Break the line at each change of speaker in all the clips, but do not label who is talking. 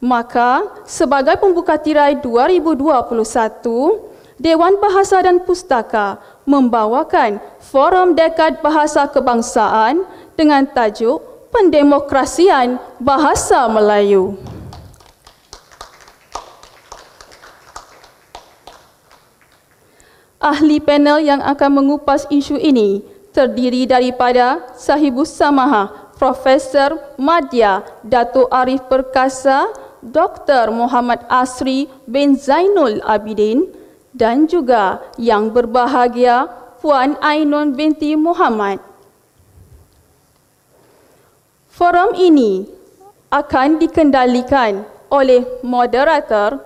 Maka, sebagai pembuka tirai 2021, Dewan Bahasa dan Pustaka membawakan Forum Dekad Bahasa Kebangsaan dengan tajuk Pendemokrasian Bahasa Melayu. Ahli panel yang akan mengupas isu ini terdiri daripada Sahibus Samaha Profesor Madya Datuk Arif Perkasa, Dr. Muhammad Asri bin Zainul Abidin dan juga yang berbahagia Puan Ainun binti Muhammad. Forum ini akan dikendalikan oleh moderator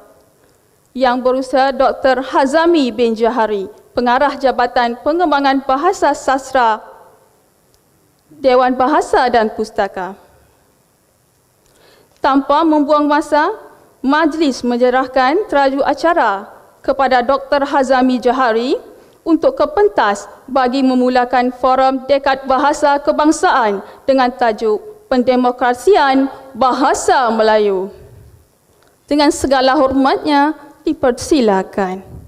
yang berusaha Dr. Hazami bin Jahari, Pengarah Jabatan Pengembangan Bahasa Sastra Dewan Bahasa dan Pustaka. Tanpa membuang masa, majlis menyerahkan teraju acara kepada Dr. Hazami Jahari untuk ke pentas bagi memulakan Forum Dekad Bahasa Kebangsaan dengan tajuk Pendemokrasian Bahasa Melayu. Dengan segala hormatnya, dipersilakan.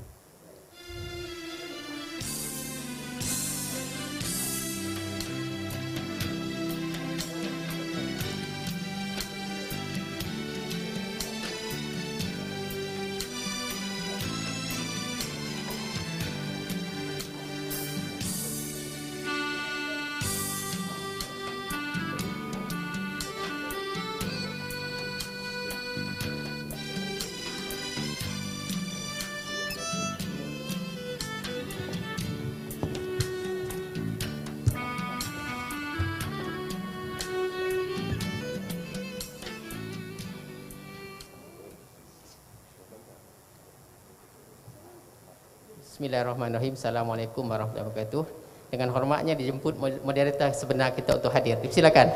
Bismillahirrahmanirrahim. Assalamualaikum warahmatullahi wabarakatuh. Dengan hormatnya dijemput moderator sebenar kita untuk hadir. Silakan.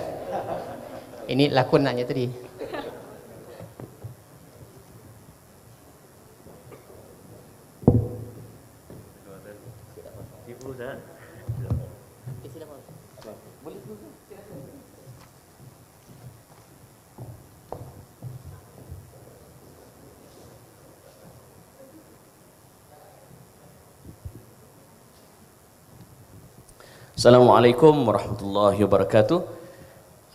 Ini lakonannya tadi.
Assalamualaikum warahmatullahi wabarakatuh.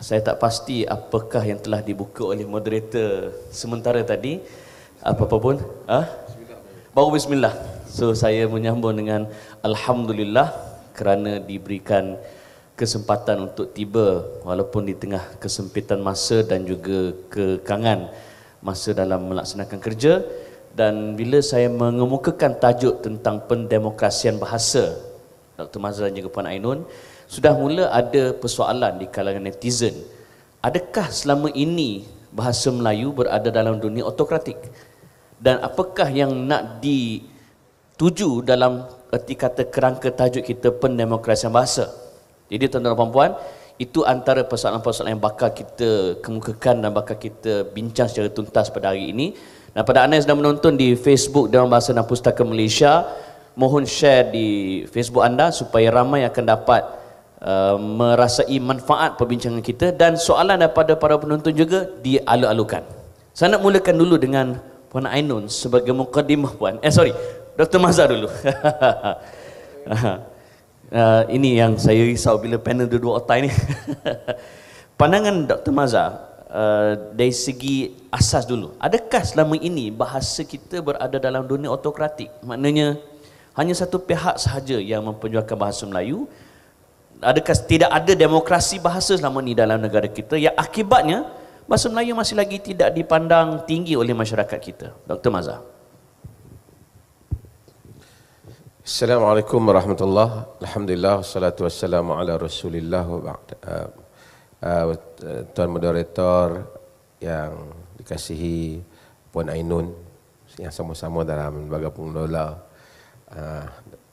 Saya tak pasti apakah yang telah dibuka oleh moderator sementara tadi. Apa-apa pun. Baru bismillah. So saya menyambung dengan Alhamdulillah kerana diberikan kesempatan untuk tiba walaupun di tengah kesempitan masa dan juga kekangan masa dalam melaksanakan kerja. Dan bila saya mengemukakan tajuk tentang pendemokrasian bahasa, Dr. Mazhar dan juga Puan Ainun, sudah mula ada persoalan di kalangan netizen. Adakah selama ini bahasa Melayu berada dalam dunia autokratik? Dan apakah yang nak dituju dalam erti kata kerangka tajuk kita pendemokrasian bahasa? Jadi tuan-tuan dan puan-puan, itu antara persoalan-persoalan yang bakal kita kemukakan dan bakal kita bincang secara tuntas pada hari ini. Dan pada anda yang sedang menonton di Facebook Dewan Bahasa dan Pustaka Malaysia, mohon share di Facebook anda supaya ramai akan dapat merasai manfaat perbincangan kita, dan soalan daripada para penonton juga dialu-alukan. Saya nak mulakan dulu dengan Puan Ainun sebagai mukadimah Puan. Dr. Mazhar dulu. Ini yang saya risau bila panel dua-dua otai ni. Pandangan Dr. Mazhar dari segi asas dulu. Adakah selama ini bahasa kita berada dalam dunia autokratik? Maknanya hanya satu pihak sahaja yang memperjuangkan bahasa Melayu. Adakah tidak ada demokrasi bahasa selama ini dalam negara kita yang akibatnya bahasa Melayu masih lagi tidak dipandang tinggi oleh masyarakat kita? Dr. Mazhar.
Assalamualaikum warahmatullahi wabarakatuh. Alhamdulillah, wassalatu wassalamu ala rasulillah wa ba'd. Tuan moderator yang dikasihi Puan Ainun yang sama-sama dalam lembaga pengelola,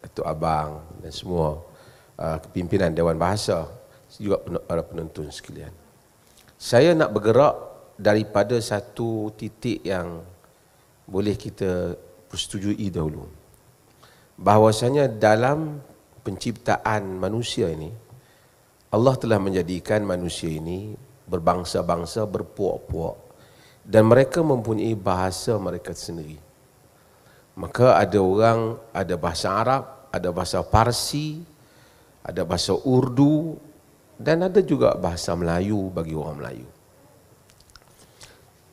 Datuk Abang dan semua pimpinan Dewan Bahasa, juga para penonton sekalian. Saya nak bergerak daripada satu titik yang boleh kita persetujui dahulu. Bahawasanya dalam penciptaan manusia ini, Allah telah menjadikan manusia ini berbangsa-bangsa, berpuak-puak, dan mereka mempunyai bahasa mereka sendiri. Maka ada orang, ada bahasa Arab, ada bahasa Parsi, ada bahasa Urdu, dan ada juga bahasa Melayu bagi orang Melayu.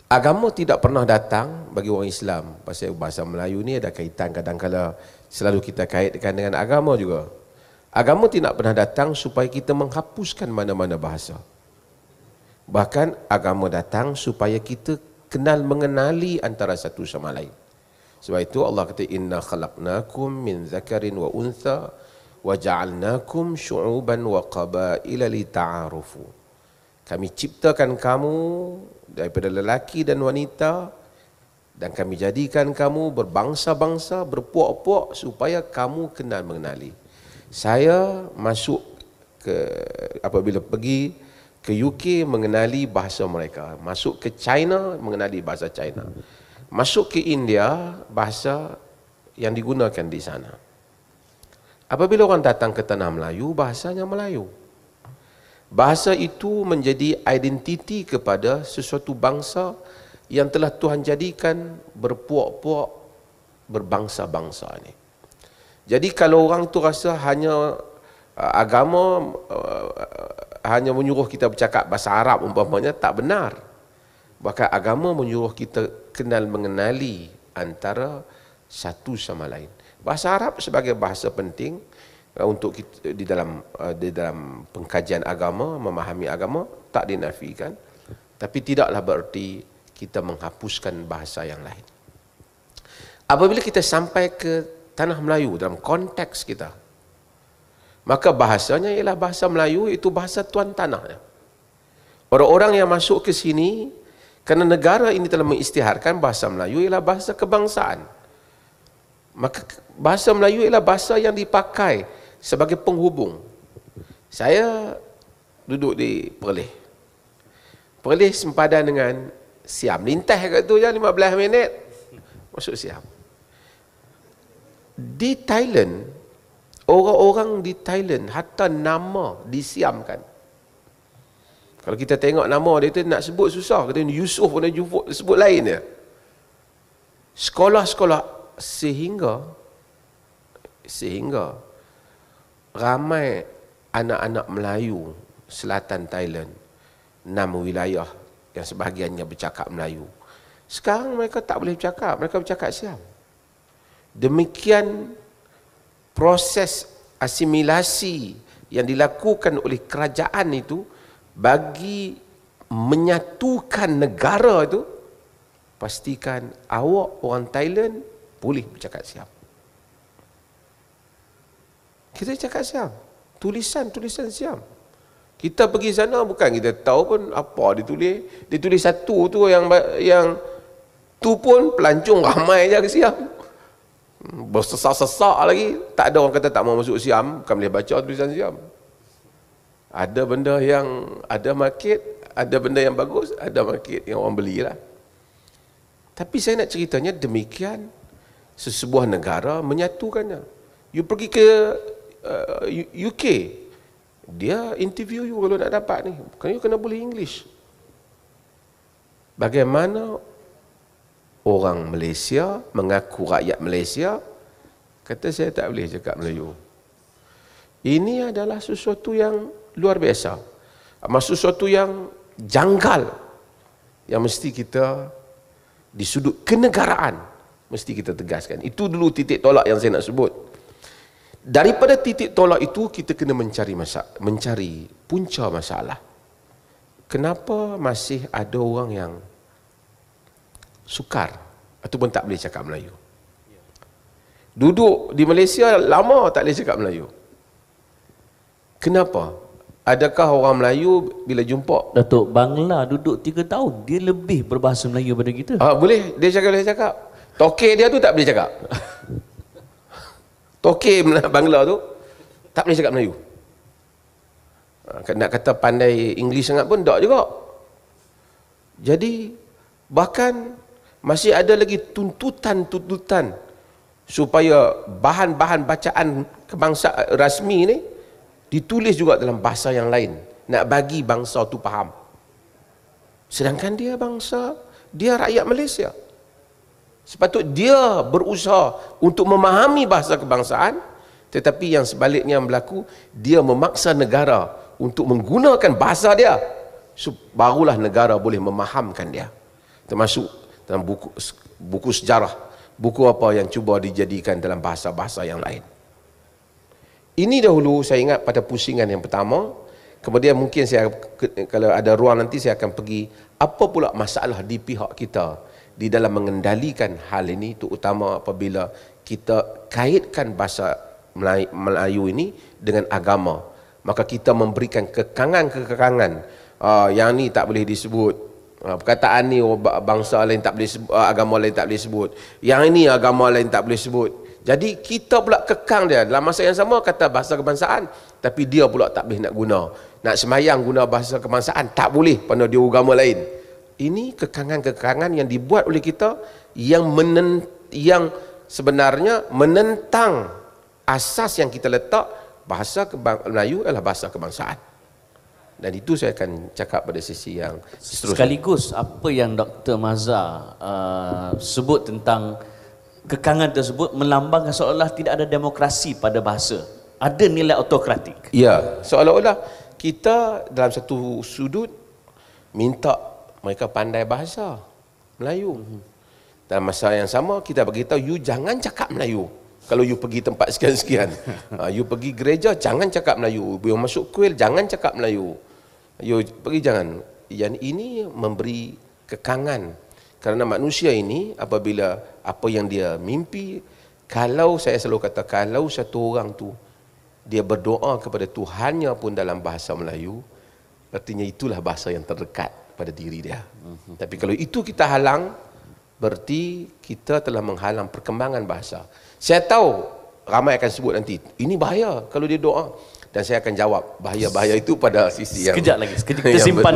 Agama tidak pernah datang bagi orang Islam. Pasal bahasa Melayu ni ada kaitan, kadang-kadang selalu kita kaitkan dengan agama juga. Agama tidak pernah datang supaya kita menghapuskan mana-mana bahasa. Bahkan agama datang supaya kita kenal mengenali antara satu sama lain. Sebab itu Allah kata, inna khalaqnakum min zakarin wa untha wa ja'alnakum syu'uban wa qabaila lita'arufu. Kami ciptakan kamu daripada lelaki dan wanita, dan kami jadikan kamu berbangsa-bangsa, berpuak-puak supaya kamu kenal mengenali. Saya masuk ke, apabila pergi ke UK, mengenali bahasa mereka. Masuk ke China, mengenali bahasa China. Masuk ke India, bahasa yang digunakan di sana. Apabila orang datang ke tanah Melayu, bahasanya Melayu. Bahasa itu menjadi identiti kepada sesuatu bangsa yang telah Tuhan jadikan berpuak-puak, berbangsa-bangsa ini. Jadi kalau orang tu rasa hanya agama hanya menyuruh kita bercakap bahasa Arab umpamanya, tak benar. Bahkan agama menyuruh kita kenal mengenali antara satu sama lain. Bahasa Arab sebagai bahasa penting untuk kita, di dalam pengkajian agama, memahami agama, tak dinafikan, tapi tidaklah berarti kita menghapuskan bahasa yang lain. Apabila kita sampai ke tanah Melayu dalam konteks kita, maka bahasanya ialah bahasa Melayu, itu bahasa tuan tanahnya. Orang-orang yang masuk ke sini, kerana negara ini telah mengisytiharkan bahasa Melayu ialah bahasa kebangsaan, maka bahasa Melayu ialah bahasa yang dipakai sebagai penghubung. Saya duduk di Perlis. Perlis sempadan dengan Siam. Lintas kat tu je 15 minit masuk Siam. Di Thailand, orang-orang di Thailand hatta nama disiamkan. Kalau kita tengok nama dia tu nak sebut susah. Kata Yusuf pun sebut lain dia. Sekolah-sekolah sehingga ramai anak-anak Melayu selatan Thailand, 6 wilayah yang sebahagiannya bercakap Melayu. Sekarang mereka tak boleh bercakap, mereka bercakap Siam. Demikian proses asimilasi yang dilakukan oleh kerajaan itu bagi menyatukan negara itu. Pastikan awak orang Thailand boleh bercakap Siam. Kita cakap Siam, tulisan Siam. Kita pergi sana bukan kita tahu pun apa ditulis. Ditulis satu tu yang tu pun pelancong ramai je ke Siam. Bersesak-sesak lagi. Tak ada orang kata tak mau masuk Siam, bukan boleh baca tulisan Siam. Ada benda yang ada market, ada benda yang bagus, ada market yang orang belilah. Tapi saya nak ceritanya demikian sesebuah negara menyatukannya. You pergi ke UK, dia interview you kalau nak dapat ni, you kena boleh English. Bagaimana orang Malaysia mengaku rakyat Malaysia kata saya tak boleh cakap Melayu? Ini adalah sesuatu yang luar biasa, sesuatu yang janggal, yang mesti kita di sudut kenegaraan mesti kita tegaskan. Itu dulu titik tolak yang saya nak sebut. Daripada titik tolak itu kita kena mencari punca masalah. Kenapa masih ada orang yang sukar ataupun tak boleh cakap Melayu? Duduk di Malaysia lama tak boleh cakap Melayu. Kenapa? Adakah orang Melayu bila jumpa
Datuk Bangla duduk 3 tahun, dia lebih berbahasa Melayu daripada kita?
Boleh, dia boleh cakap. Tokek dia tu tak boleh cakap. Tokek Bangla tu tak boleh cakap Melayu. Nak kata pandai English sangat pun tak juga. Jadi bahkan masih ada lagi tuntutan supaya bahan-bahan bacaan kebangsaan rasmi ni ditulis juga dalam bahasa yang lain, nak bagi bangsa tu faham. Sedangkan dia bangsa dia rakyat Malaysia. Sepatut dia berusaha untuk memahami bahasa kebangsaan, tetapi yang sebaliknya yang berlaku, dia memaksa negara untuk menggunakan bahasa dia, barulah negara boleh memahamkan dia. Termasuk dalam buku sejarah, buku apa yang cuba dijadikan dalam bahasa-bahasa yang lain. Ini dahulu saya ingat pada pusingan yang pertama. Kemudian mungkin saya, kalau ada ruang nanti, saya akan pergi apa pula masalah di pihak kita di dalam mengendalikan hal ini, terutama apabila kita kaitkan bahasa Melayu ini dengan agama. Maka kita memberikan kekangan-kekangan, yang ni tak boleh disebut, perkataan ni bangsa lain tak boleh sebut, agama lain tak boleh sebut, yang ini agama lain tak boleh sebut. Jadi kita pula kekang dia. Dalam masa yang sama kata bahasa kebangsaan, tapi dia pula tak boleh nak guna. Nak semayang guna bahasa kebangsaan tak boleh pada dia agama lain. Ini kekangan-kekangan yang dibuat oleh kita yang sebenarnya menentang asas yang kita letak, bahasa Melayu adalah bahasa kebangsaan. Dan itu saya akan cakap pada sesi yang seterusnya.
Sekaligus apa yang Dr. Mazhar sebut tentang kekangan tersebut melambangkan seolah tidak ada demokrasi pada bahasa. Ada nilai autokratik.
Ya, seolah-olah kita dalam satu sudut minta mereka pandai bahasa Melayu. Dalam masa yang sama kita beritahu, you jangan cakap Melayu. Kalau you pergi tempat sekian-sekian, you pergi gereja jangan cakap Melayu. You masuk kuil jangan cakap Melayu. You pergi jangan. Yang ini memberi kekangan. Kerana manusia ini apabila apa yang dia mimpi, kalau saya selalu kata, kalau satu orang tu dia berdoa kepada Tuhannya pun dalam bahasa Melayu, artinya itulah bahasa yang terdekat pada diri dia. Tapi kalau itu kita halang, berarti kita telah menghalang perkembangan bahasa. Saya tahu ramai akan sebut nanti, ini bahaya kalau dia doa. Dan saya akan jawab bahaya-bahaya itu pada sisi yang
sekejap lagi, kita simpan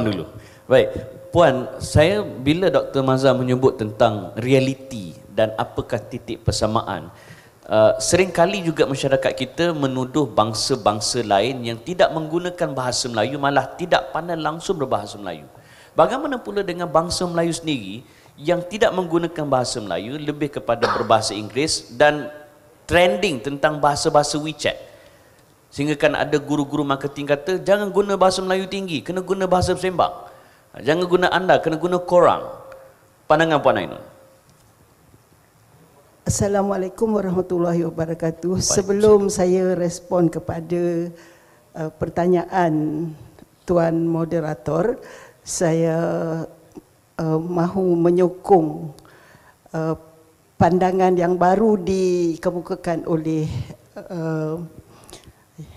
dulu. Baik, Puan, saya bila Dr. Mazhar menyebut tentang realiti dan apakah titik persamaan, seringkali juga masyarakat kita menuduh bangsa-bangsa lain yang tidak menggunakan bahasa Melayu malah tidak pandai langsung berbahasa Melayu. Bagaimana pula dengan bangsa Melayu sendiri yang tidak menggunakan bahasa Melayu, lebih kepada berbahasa Inggeris dan trending tentang bahasa-bahasa WeChat? Sehingga kan ada guru-guru marketing kata, jangan guna bahasa Melayu tinggi, kena guna bahasa Sembang. Jangan guna anda, kena guna korang. Pandangan Puan Ainun.
Assalamualaikum warahmatullahi wabarakatuh. Sebelum saya respon kepada pertanyaan Tuan Moderator, saya mahu menyokong pandangan yang baru dikemukakan oleh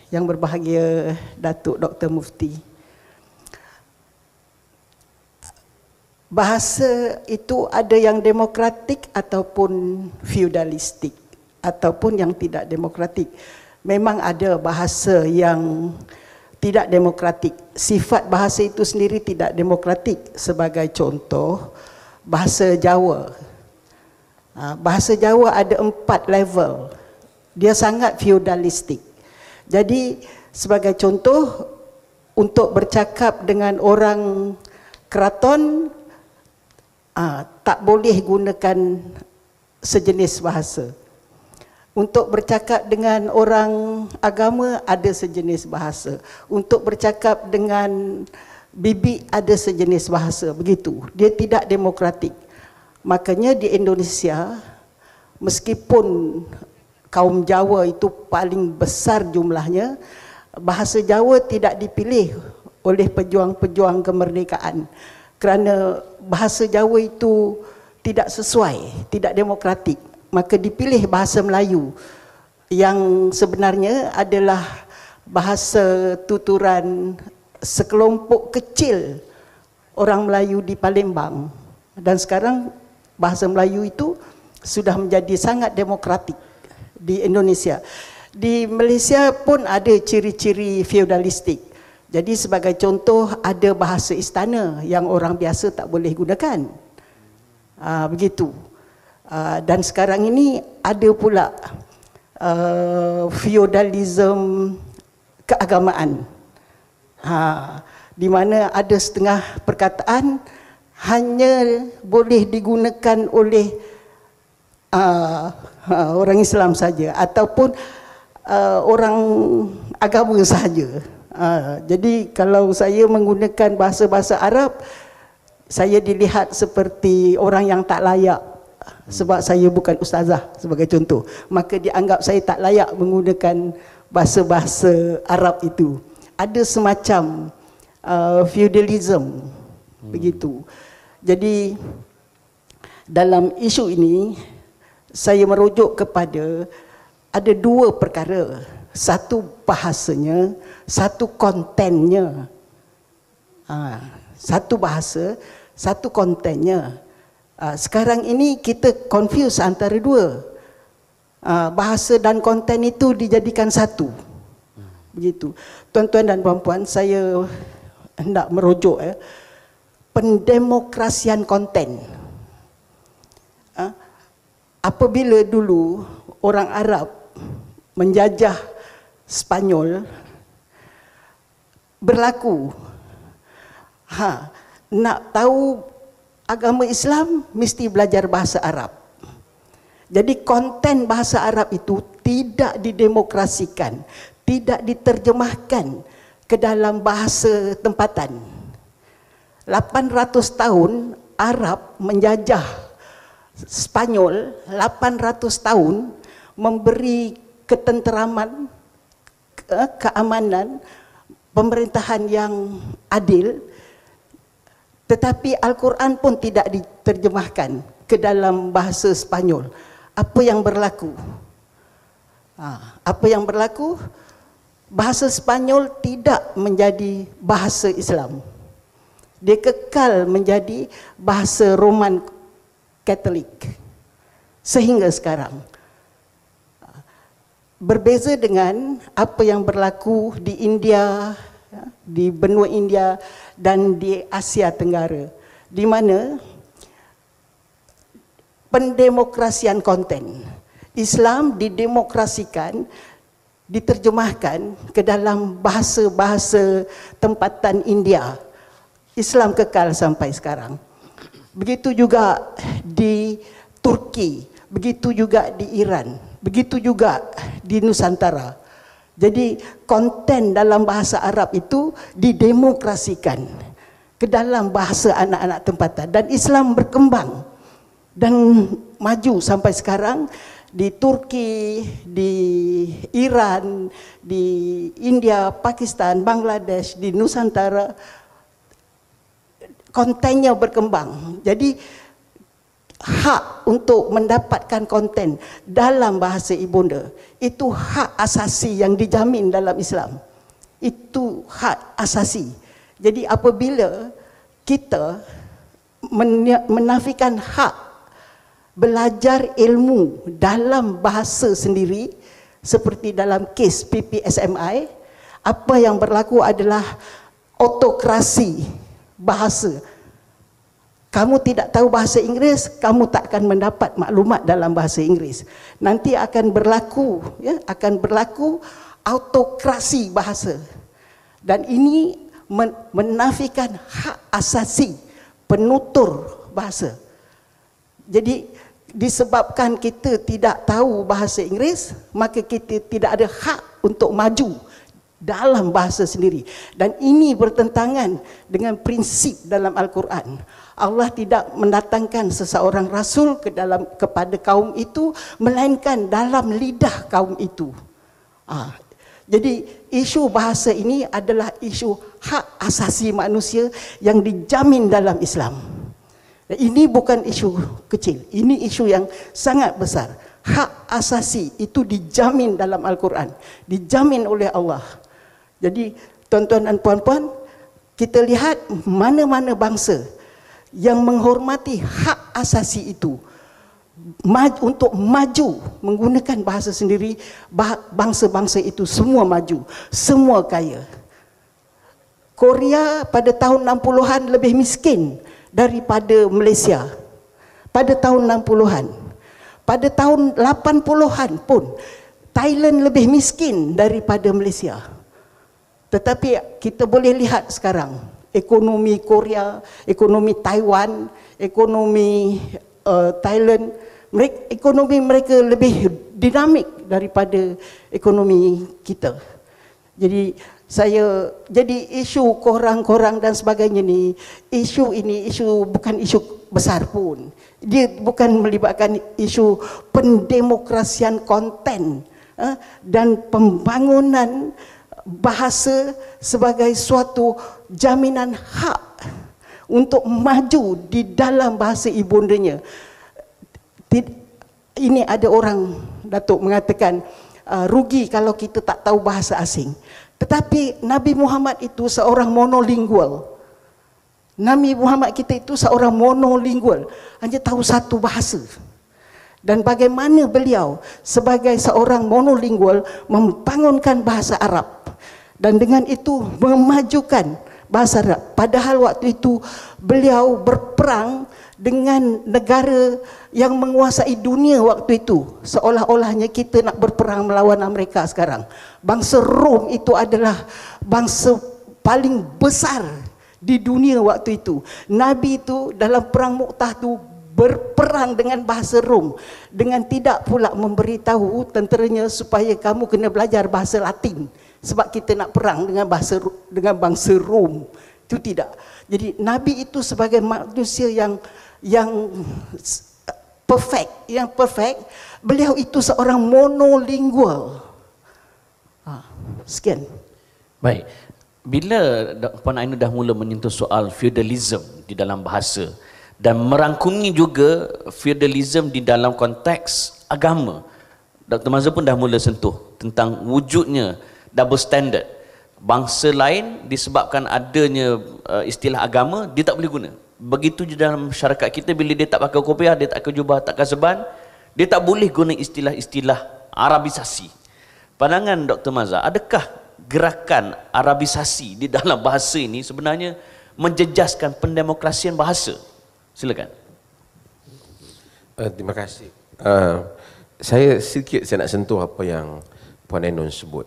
yang berbahagia Datuk Dr. Mufti. Bahasa itu ada yang demokratik ataupun feudalistik, ataupun yang tidak demokratik. Memang ada bahasa yang tidak demokratik. Sifat bahasa itu sendiri tidak demokratik. Sebagai contoh, bahasa Jawa. Bahasa Jawa ada 4 level. Dia sangat feudalistik. Jadi sebagai contoh, untuk bercakap dengan orang keraton, tak boleh gunakan sejenis bahasa. Untuk bercakap dengan orang agama ada sejenis bahasa. Untuk bercakap dengan bibi ada sejenis bahasa. Begitu. Dia tidak demokratik. Makanya di Indonesia, meskipun kaum Jawa itu paling besar jumlahnya, bahasa Jawa tidak dipilih oleh pejuang-pejuang kemerdekaan. Kerana bahasa Jawa itu tidak sesuai, tidak demokratik. Maka dipilih bahasa Melayu yang sebenarnya adalah bahasa tuturan sekelompok kecil orang Melayu di Palembang. Dan sekarang bahasa Melayu itu sudah menjadi sangat demokratik di Indonesia. Di Malaysia pun ada ciri-ciri feudalistik. Jadi sebagai contoh, ada bahasa istana yang orang biasa tak boleh gunakan. Begitu. Dan sekarang ini ada pula feudalism keagamaan. Di mana ada setengah perkataan hanya boleh digunakan oleh orang Islam saja ataupun orang agama sahaja. Jadi kalau saya menggunakan bahasa-bahasa Arab, saya dilihat seperti orang yang tak layak sebab saya bukan ustazah sebagai contoh. Maka dianggap saya tak layak menggunakan bahasa-bahasa Arab itu. Ada semacam feudalism begitu. Jadi dalam isu ini saya merujuk kepada ada dua perkara. Satu bahasanya, satu kontennya. Satu bahasa, satu kontennya. Sekarang ini kita confuse antara dua. Bahasa dan konten itu dijadikan satu. Begitu. Tuan-tuan dan puan-puan, saya hendak merujuk pendemokrasian konten. Apabila dulu orang Arab menjajah Spanyol, berlaku nak tahu agama Islam mesti belajar bahasa Arab. Jadi konten bahasa Arab itu tidak didemokrasikan, tidak diterjemahkan ke dalam bahasa tempatan. 800 tahun Arab menjajah Spanyol, 800 tahun memberi ketenteraman, keamanan, pemerintahan yang adil, tetapi Al-Quran pun tidak diterjemahkan ke dalam bahasa Spanyol. Apa yang berlaku? Apa yang berlaku? Bahasa Spanyol tidak menjadi bahasa Islam. Dia kekal menjadi bahasa Roman Katolik sehingga sekarang. Berbeza dengan apa yang berlaku di India, di benua India dan di Asia Tenggara, di mana pendemokrasian konten Islam didemokrasikan, diterjemahkan ke dalam bahasa-bahasa tempatan India. Islam kekal sampai sekarang. Begitu juga di Turki, begitu juga di Iran, begitu juga di Nusantara. Jadi konten dalam bahasa Arab itu didemokrasikan ke dalam bahasa anak-anak tempatan, dan Islam berkembang dan maju sampai sekarang di Turki, di Iran, di India, Pakistan, Bangladesh, di Nusantara. Kontennya berkembang. Jadi hak untuk mendapatkan konten dalam bahasa ibunda itu hak asasi yang dijamin dalam Islam. Itu hak asasi. Jadi apabila kita menafikan hak belajar ilmu dalam bahasa sendiri, seperti dalam kes PPSMI, apa yang berlaku adalah autokrasi bahasa. Kamu tidak tahu bahasa Inggeris, kamu tak akan mendapat maklumat dalam bahasa Inggeris. Nanti akan berlaku, akan berlaku autokrasi bahasa. Dan ini menafikan hak asasi penutur bahasa. Jadi disebabkan kita tidak tahu bahasa Inggeris, maka kita tidak ada hak untuk maju dalam bahasa sendiri. Dan ini bertentangan dengan prinsip dalam Al-Quran. Allah tidak mendatangkan seseorang rasul kepada kaum itu, melainkan dalam lidah kaum itu. Jadi isu bahasa ini adalah isu hak asasi manusia yang dijamin dalam Islam. Dan ini bukan isu kecil, ini isu yang sangat besar. Hak asasi itu dijamin dalam Al-Quran, dijamin oleh Allah. Jadi tuan-tuan dan puan-puan, kita lihat mana-mana bangsa yang menghormati hak asasi itu untuk maju menggunakan bahasa sendiri, bangsa-bangsa itu semua maju, semua kaya. Korea pada tahun 60-an lebih miskin daripada Malaysia. Pada tahun 60-an. Pada tahun 80-an pun Thailand lebih miskin daripada Malaysia. Tetapi kita boleh lihat sekarang ekonomi Korea, ekonomi Taiwan, ekonomi Thailand, ekonomi mereka lebih dinamik daripada ekonomi kita. Jadi isu korang-korang dan sebagainya ni, isu ini bukan isu besar pun. Dia bukan melibatkan isu pendemokrasian konten dan pembangunan bahasa sebagai suatu jaminan hak untuk maju di dalam bahasa ibundanya. Ini ada orang, Datuk, mengatakan rugi kalau kita tak tahu bahasa asing. Tetapi Nabi Muhammad itu seorang monolingual. Nabi Muhammad kita itu seorang monolingual, hanya tahu satu bahasa. Dan bagaimana beliau sebagai seorang monolingual membangunkan bahasa Arab, dan dengan itu memajukan bahasa Arab. Padahal waktu itu beliau berperang dengan negara yang menguasai dunia waktu itu. Seolah-olahnya kita nak berperang melawan Amerika sekarang. Bangsa Rom itu adalah bangsa paling besar di dunia waktu itu. Nabi itu dalam perang Mu'tah tu berperang dengan bahasa Rom, dengan tidak pula memberitahu tenteranya supaya kamu kena belajar bahasa Latin sebab kita nak perang dengan bangsa Rom. Itu tidak. Jadi Nabi itu sebagai manusia yang perfect, beliau itu seorang monolingual. Sekian.
Baik. Bila Puan Ainul dah mula menyentuh soal feudalism di dalam bahasa dan merangkumi juga feudalism di dalam konteks agama, Dr. Mazhar pun dah mula sentuh tentang wujudnya double standard. Bangsa lain disebabkan adanya istilah agama, dia tak boleh guna. Begitu di dalam masyarakat kita, bila dia tak pakai kopiah, dia tak pakai jubah, tak pakai serban, dia tak boleh guna istilah-istilah Arabisasi. Pandangan Dr. Mazhar, adakah gerakan Arabisasi di dalam bahasa ini sebenarnya menjejaskan pendemokrasian bahasa? Silakan.
Terima kasih. Saya nak sentuh apa yang Puan Ainul sebut.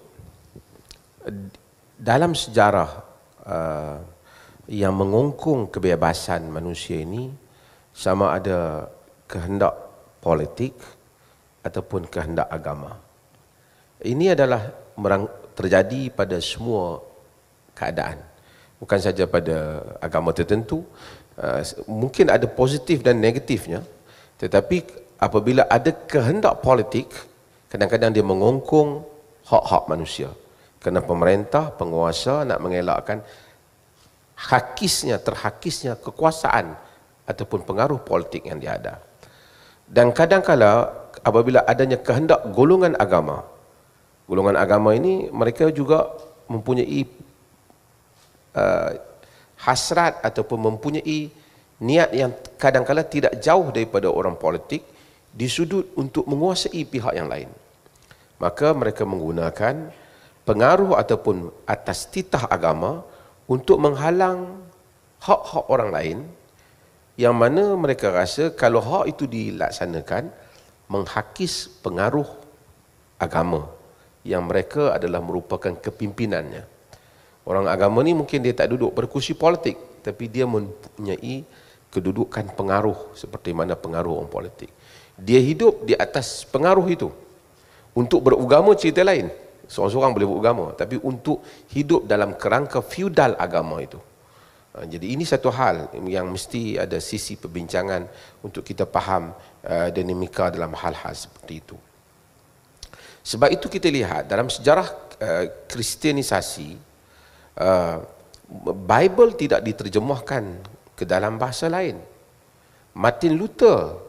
Dalam sejarah yang mengungkung kebebasan manusia ini, sama ada kehendak politik ataupun kehendak agama. Ini adalah terjadi pada semua keadaan, bukan saja pada agama tertentu. Mungkin ada positif dan negatifnya, tetapi apabila ada kehendak politik, kadang-kadang dia mengungkung hak-hak manusia, kerana pemerintah, penguasa nak mengelakkan terhakisnya kekuasaan ataupun pengaruh politik yang dia ada. Dan kadang-kala apabila adanya kehendak golongan agama ini, mereka juga mempunyai hasrat ataupun mempunyai niat yang kadang-kala tidak jauh daripada orang politik, disudut untuk menguasai pihak yang lain. Maka mereka menggunakan pengaruh ataupun atas titah agama untuk menghalang hak-hak orang lain, yang mana mereka rasa kalau hak itu dilaksanakan menghakis pengaruh agama yang mereka adalah merupakan kepimpinannya. Orang agama ni mungkin dia tak duduk pada kursi politik, tapi dia mempunyai kedudukan pengaruh seperti mana pengaruh orang politik. Dia hidup di atas pengaruh itu. Untuk beragama cerita lain, seorang-seorang boleh beragama, tapi untuk hidup dalam kerangka feudal agama itu. Jadi ini satu hal yang mesti ada sisi perbincangan untuk kita faham dinamika dalam hal-hal seperti itu. Sebab itu kita lihat dalam sejarah Kristianisasi, Bible tidak diterjemahkan ke dalam bahasa lain. Martin Luther,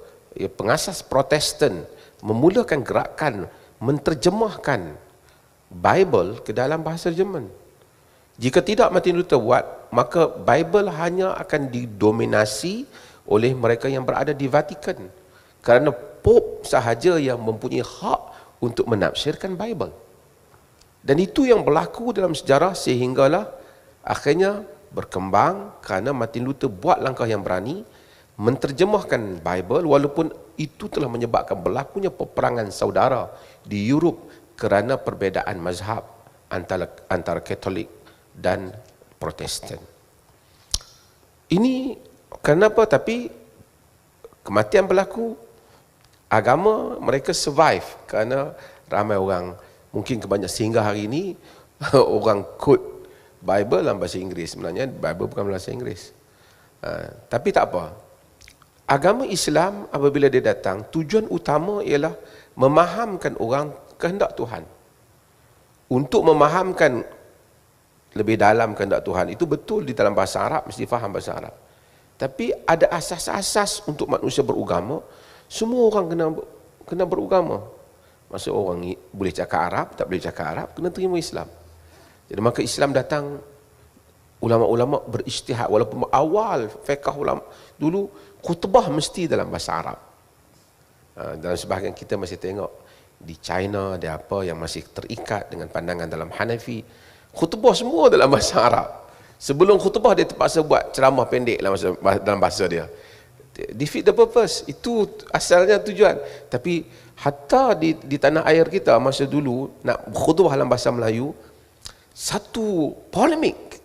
pengasas Protestan, memulakan gerakan menterjemahkan Bible ke dalam bahasa Jerman. Jika tidak Martin Luther buat, maka Bible hanya akan didominasi oleh mereka yang berada di Vatikan, kerana Pope sahaja yang mempunyai hak untuk menafsirkan Bible. Dan itu yang berlaku dalam sejarah, sehinggalah akhirnya berkembang kerana Martin Luther buat langkah yang berani menterjemahkan Bible, walaupun itu telah menyebabkan berlakunya peperangan saudara di Europe kerana perbezaan mazhab antara Katolik dan Protestan. Ini kenapa? Tapi kematian berlaku, agama mereka survive kerana ramai orang, mungkin kebanyakan sehingga hari ini orang quote Bible dalam bahasa Inggeris. Sebenarnya Bible bukan bahasa Inggeris. Tapi tak apa. Agama Islam apabila dia datang, tujuan utama ialah memahamkan orang kehendak Tuhan. Untuk memahamkan lebih dalam kehendak Tuhan, itu betul di dalam bahasa Arab, mesti faham bahasa Arab. Tapi ada asas-asas untuk manusia beragama. Semua orang kena beragama. Maksud orang boleh cakap Arab, tak boleh cakap Arab, kena terima Islam. Jadi maka Islam datang, ulama-ulama berijtihad, walaupun awal fiqh ulama dulu khutbah mesti dalam bahasa Arab. Dalam sebahagian kita masih tengok di China ada apa yang masih terikat dengan pandangan dalam Hanafi, khutbah semua dalam bahasa Arab. Sebelum khutbah dia terpaksa buat ceramah pendek dalam bahasa dia. Defeat the purpose, itu asalnya tujuan. Tapi hatta di tanah air kita masa dulu nak khutbah dalam bahasa Melayu, satu polemik,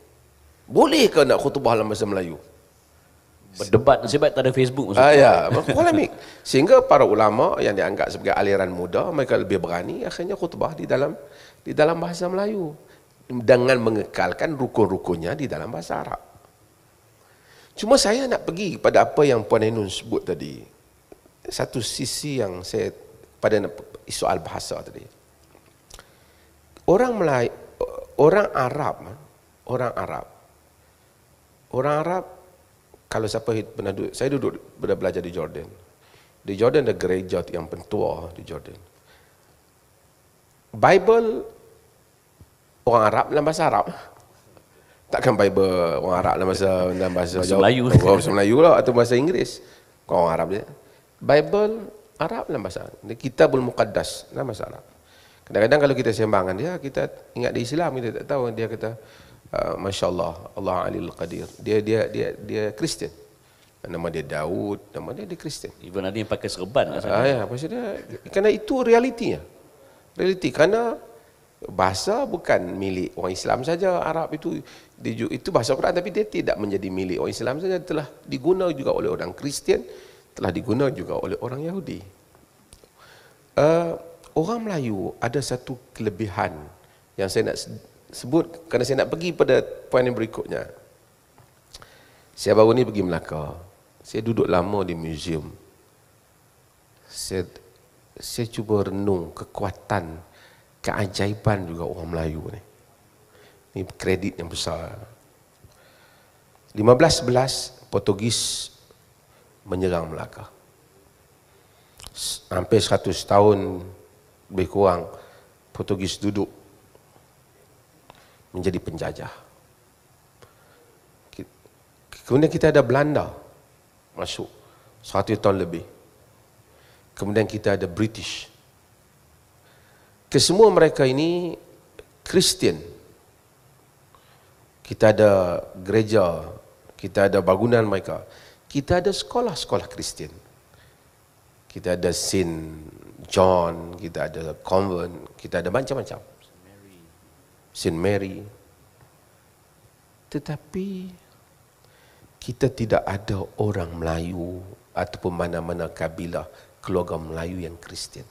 boleh ke nak khutbah dalam bahasa Melayu?
Berdebat sebab tak ada Facebook maksudnya.
Ya, polemik. Sehingga para ulama yang dianggap sebagai aliran muda, mereka lebih berani akhirnya khutbah di dalam bahasa Melayu dengan mengekalkan rukun-rukunnya di dalam bahasa Arab. Cuma saya nak pergi pada apa yang Puan Ainun sebut tadi. Satu sisi yang saya pada soal bahasa tadi. Orang Melayu, orang Arab kalau siapa pernah duduk, saya pernah belajar di Jordan. Di Jordan ada gereja yang pentua di Jordan. Bible orang Arab dalam bahasa Arab. Takkan Bible orang Arab dalam bahasa
Melayu.
Bahasa Melayu lah atau bahasa Inggeris. Orang Arab dia. Bible Arab dalam bahasa Arab. Kitabul Muqaddas dalam bahasa Arab. Kadang-kadang kalau kita sembangkan dia, kita ingat di Islam, kita tak tahu dia kata Masya Allah, Allah Alil Qadir. Dia Kristian. Nama dia Daud, nama dia Kristian.
Even ada yang pakai serban lah.
Ya, maksudnya kerana itu realitinya. Realiti kerana bahasa bukan milik orang Islam saja. Arab itu bahasa Quran, tapi dia tidak menjadi milik orang Islam saja, telah digunakan juga oleh orang Kristian, telah digunakan juga oleh orang Yahudi. Orang Melayu ada satu kelebihan yang saya nak sebut kerana saya nak pergi pada poin yang berikutnya. Saya baru ni pergi Melaka. Saya duduk lama di museum. Saya cuba renung kekuatan, keajaiban juga orang Melayu ni. Ini kredit yang besar. 1511 Portugis menyerang Melaka. Hampir 100 tahun lebih kurang Portugis duduk menjadi penjajah. Kemudian kita ada Belanda masuk 100 tahun lebih. Kemudian kita ada British. Kesemua mereka ini Kristian. Kita ada gereja, kita ada bangunan mereka. Kita ada sekolah-sekolah Kristian. Kita ada Saint John, kita ada convent, kita ada macam-macam. Saint Mary. Tetapi kita tidak ada orang Melayu ataupun mana-mana kabilah keluarga Melayu yang Kristian.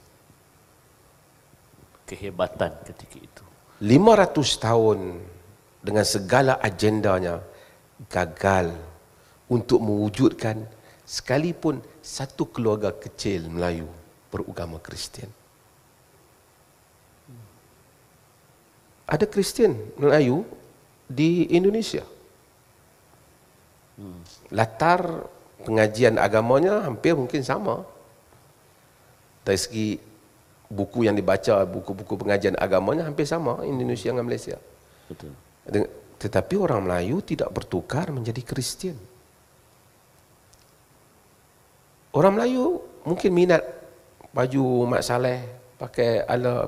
Kehebatan ketika itu.
500 tahun dengan segala agendanya gagal untuk mewujudkan sekalipun satu keluarga kecil Melayu beragama Kristian. Ada Kristian Melayu di Indonesia. Latar pengajian agamanya hampir mungkin sama. Dari segi buku yang dibaca, buku-buku pengajian agamanya hampir sama Indonesia dengan Malaysia.
Betul.
Tetapi orang Melayu tidak bertukar menjadi Kristian. Orang Melayu mungkin minat baju Mat Saleh, pakai ala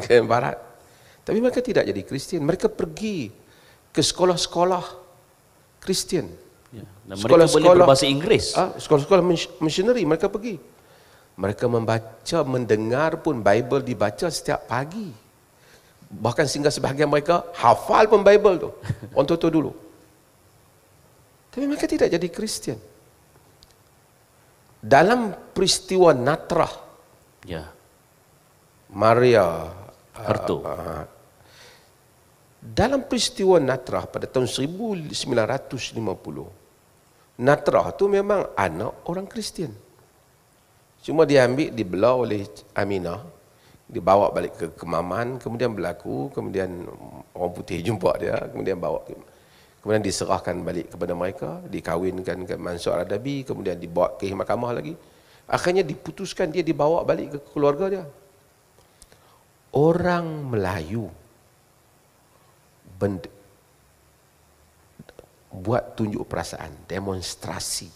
ke barat. Tapi mereka tidak jadi Kristian. Mereka pergi ke sekolah-sekolah Kristian.
Ya. Dan mereka boleh berbahasa Inggeris.
Sekolah-sekolah missionary mereka pergi. Mereka membaca, mendengar pun Bible dibaca setiap pagi. Bahkan sehingga sebahagian mereka hafal pun Bible tu. Orang tua dulu. Tapi mereka tidak jadi Kristian. Dalam peristiwa Natrah,
Ya.
Maria
Harto.
dalam peristiwa Natrah pada tahun 1950, Natrah tu memang anak orang Kristian. Cuma dia ambil, dibelah oleh Aminah, dibawa balik ke Kemaman, kemudian berlaku, kemudian orang putih jumpa dia, kemudian bawa, kemudian diserahkan balik kepada mereka, dikahwinkan ke Mansur Al-Adabi, kemudian dibawa ke mahkamah lagi. Akhirnya diputuskan dia dibawa balik ke keluarga dia. Orang Melayu buat tunjuk perasaan, demonstrasi,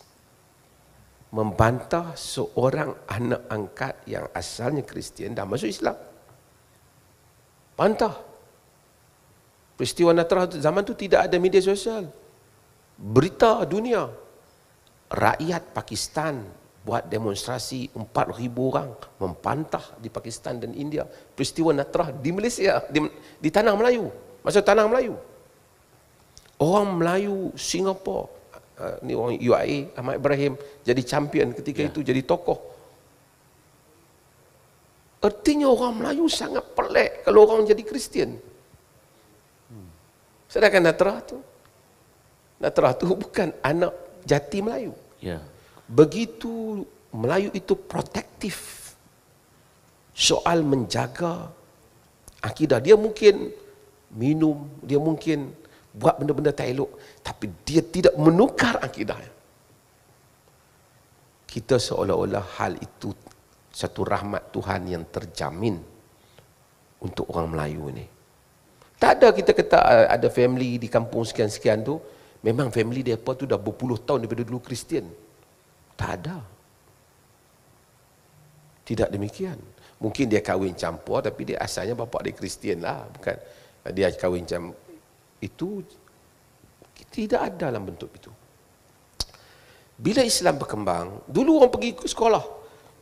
membantah seorang anak angkat yang asalnya Kristian dah masuk Islam. Bantah. Peristiwa Natrah zaman tu tidak ada media sosial. Berita dunia. Rakyat Pakistan buat demonstrasi 4,000 orang membantah di Pakistan dan India. Peristiwa Natrah di Malaysia, di tanah Melayu. Masa tanah Melayu. Orang Melayu Singapura, ni orang UIA, Ahmad Ibrahim jadi champion ketika itu, jadi tokoh. Artinya orang Melayu sangat pelik kalau orang jadi Kristian. Sedangkan Natrah tu bukan anak jati Melayu.
Ya.
Begitu Melayu itu protektif soal menjaga akidah. Dia mungkin minum, dia mungkin buat benda-benda tak elok, tapi dia tidak menukar akidahnya. Kita seolah-olah hal itu satu rahmat Tuhan yang terjamin untuk orang Melayu ini. Tak ada kita kata ada family di kampung sekian-sekian tu, memang family dia apa tu dah berpuluh tahun daripada dulu Kristian. Tak ada. Tidak demikian. Mungkin dia kahwin campur, tapi dia asalnya bapa dia Kristian lah, bukan dia kahwin campur. Itu tidak ada dalam bentuk itu. Bila Islam berkembang, dulu orang pergi ke sekolah,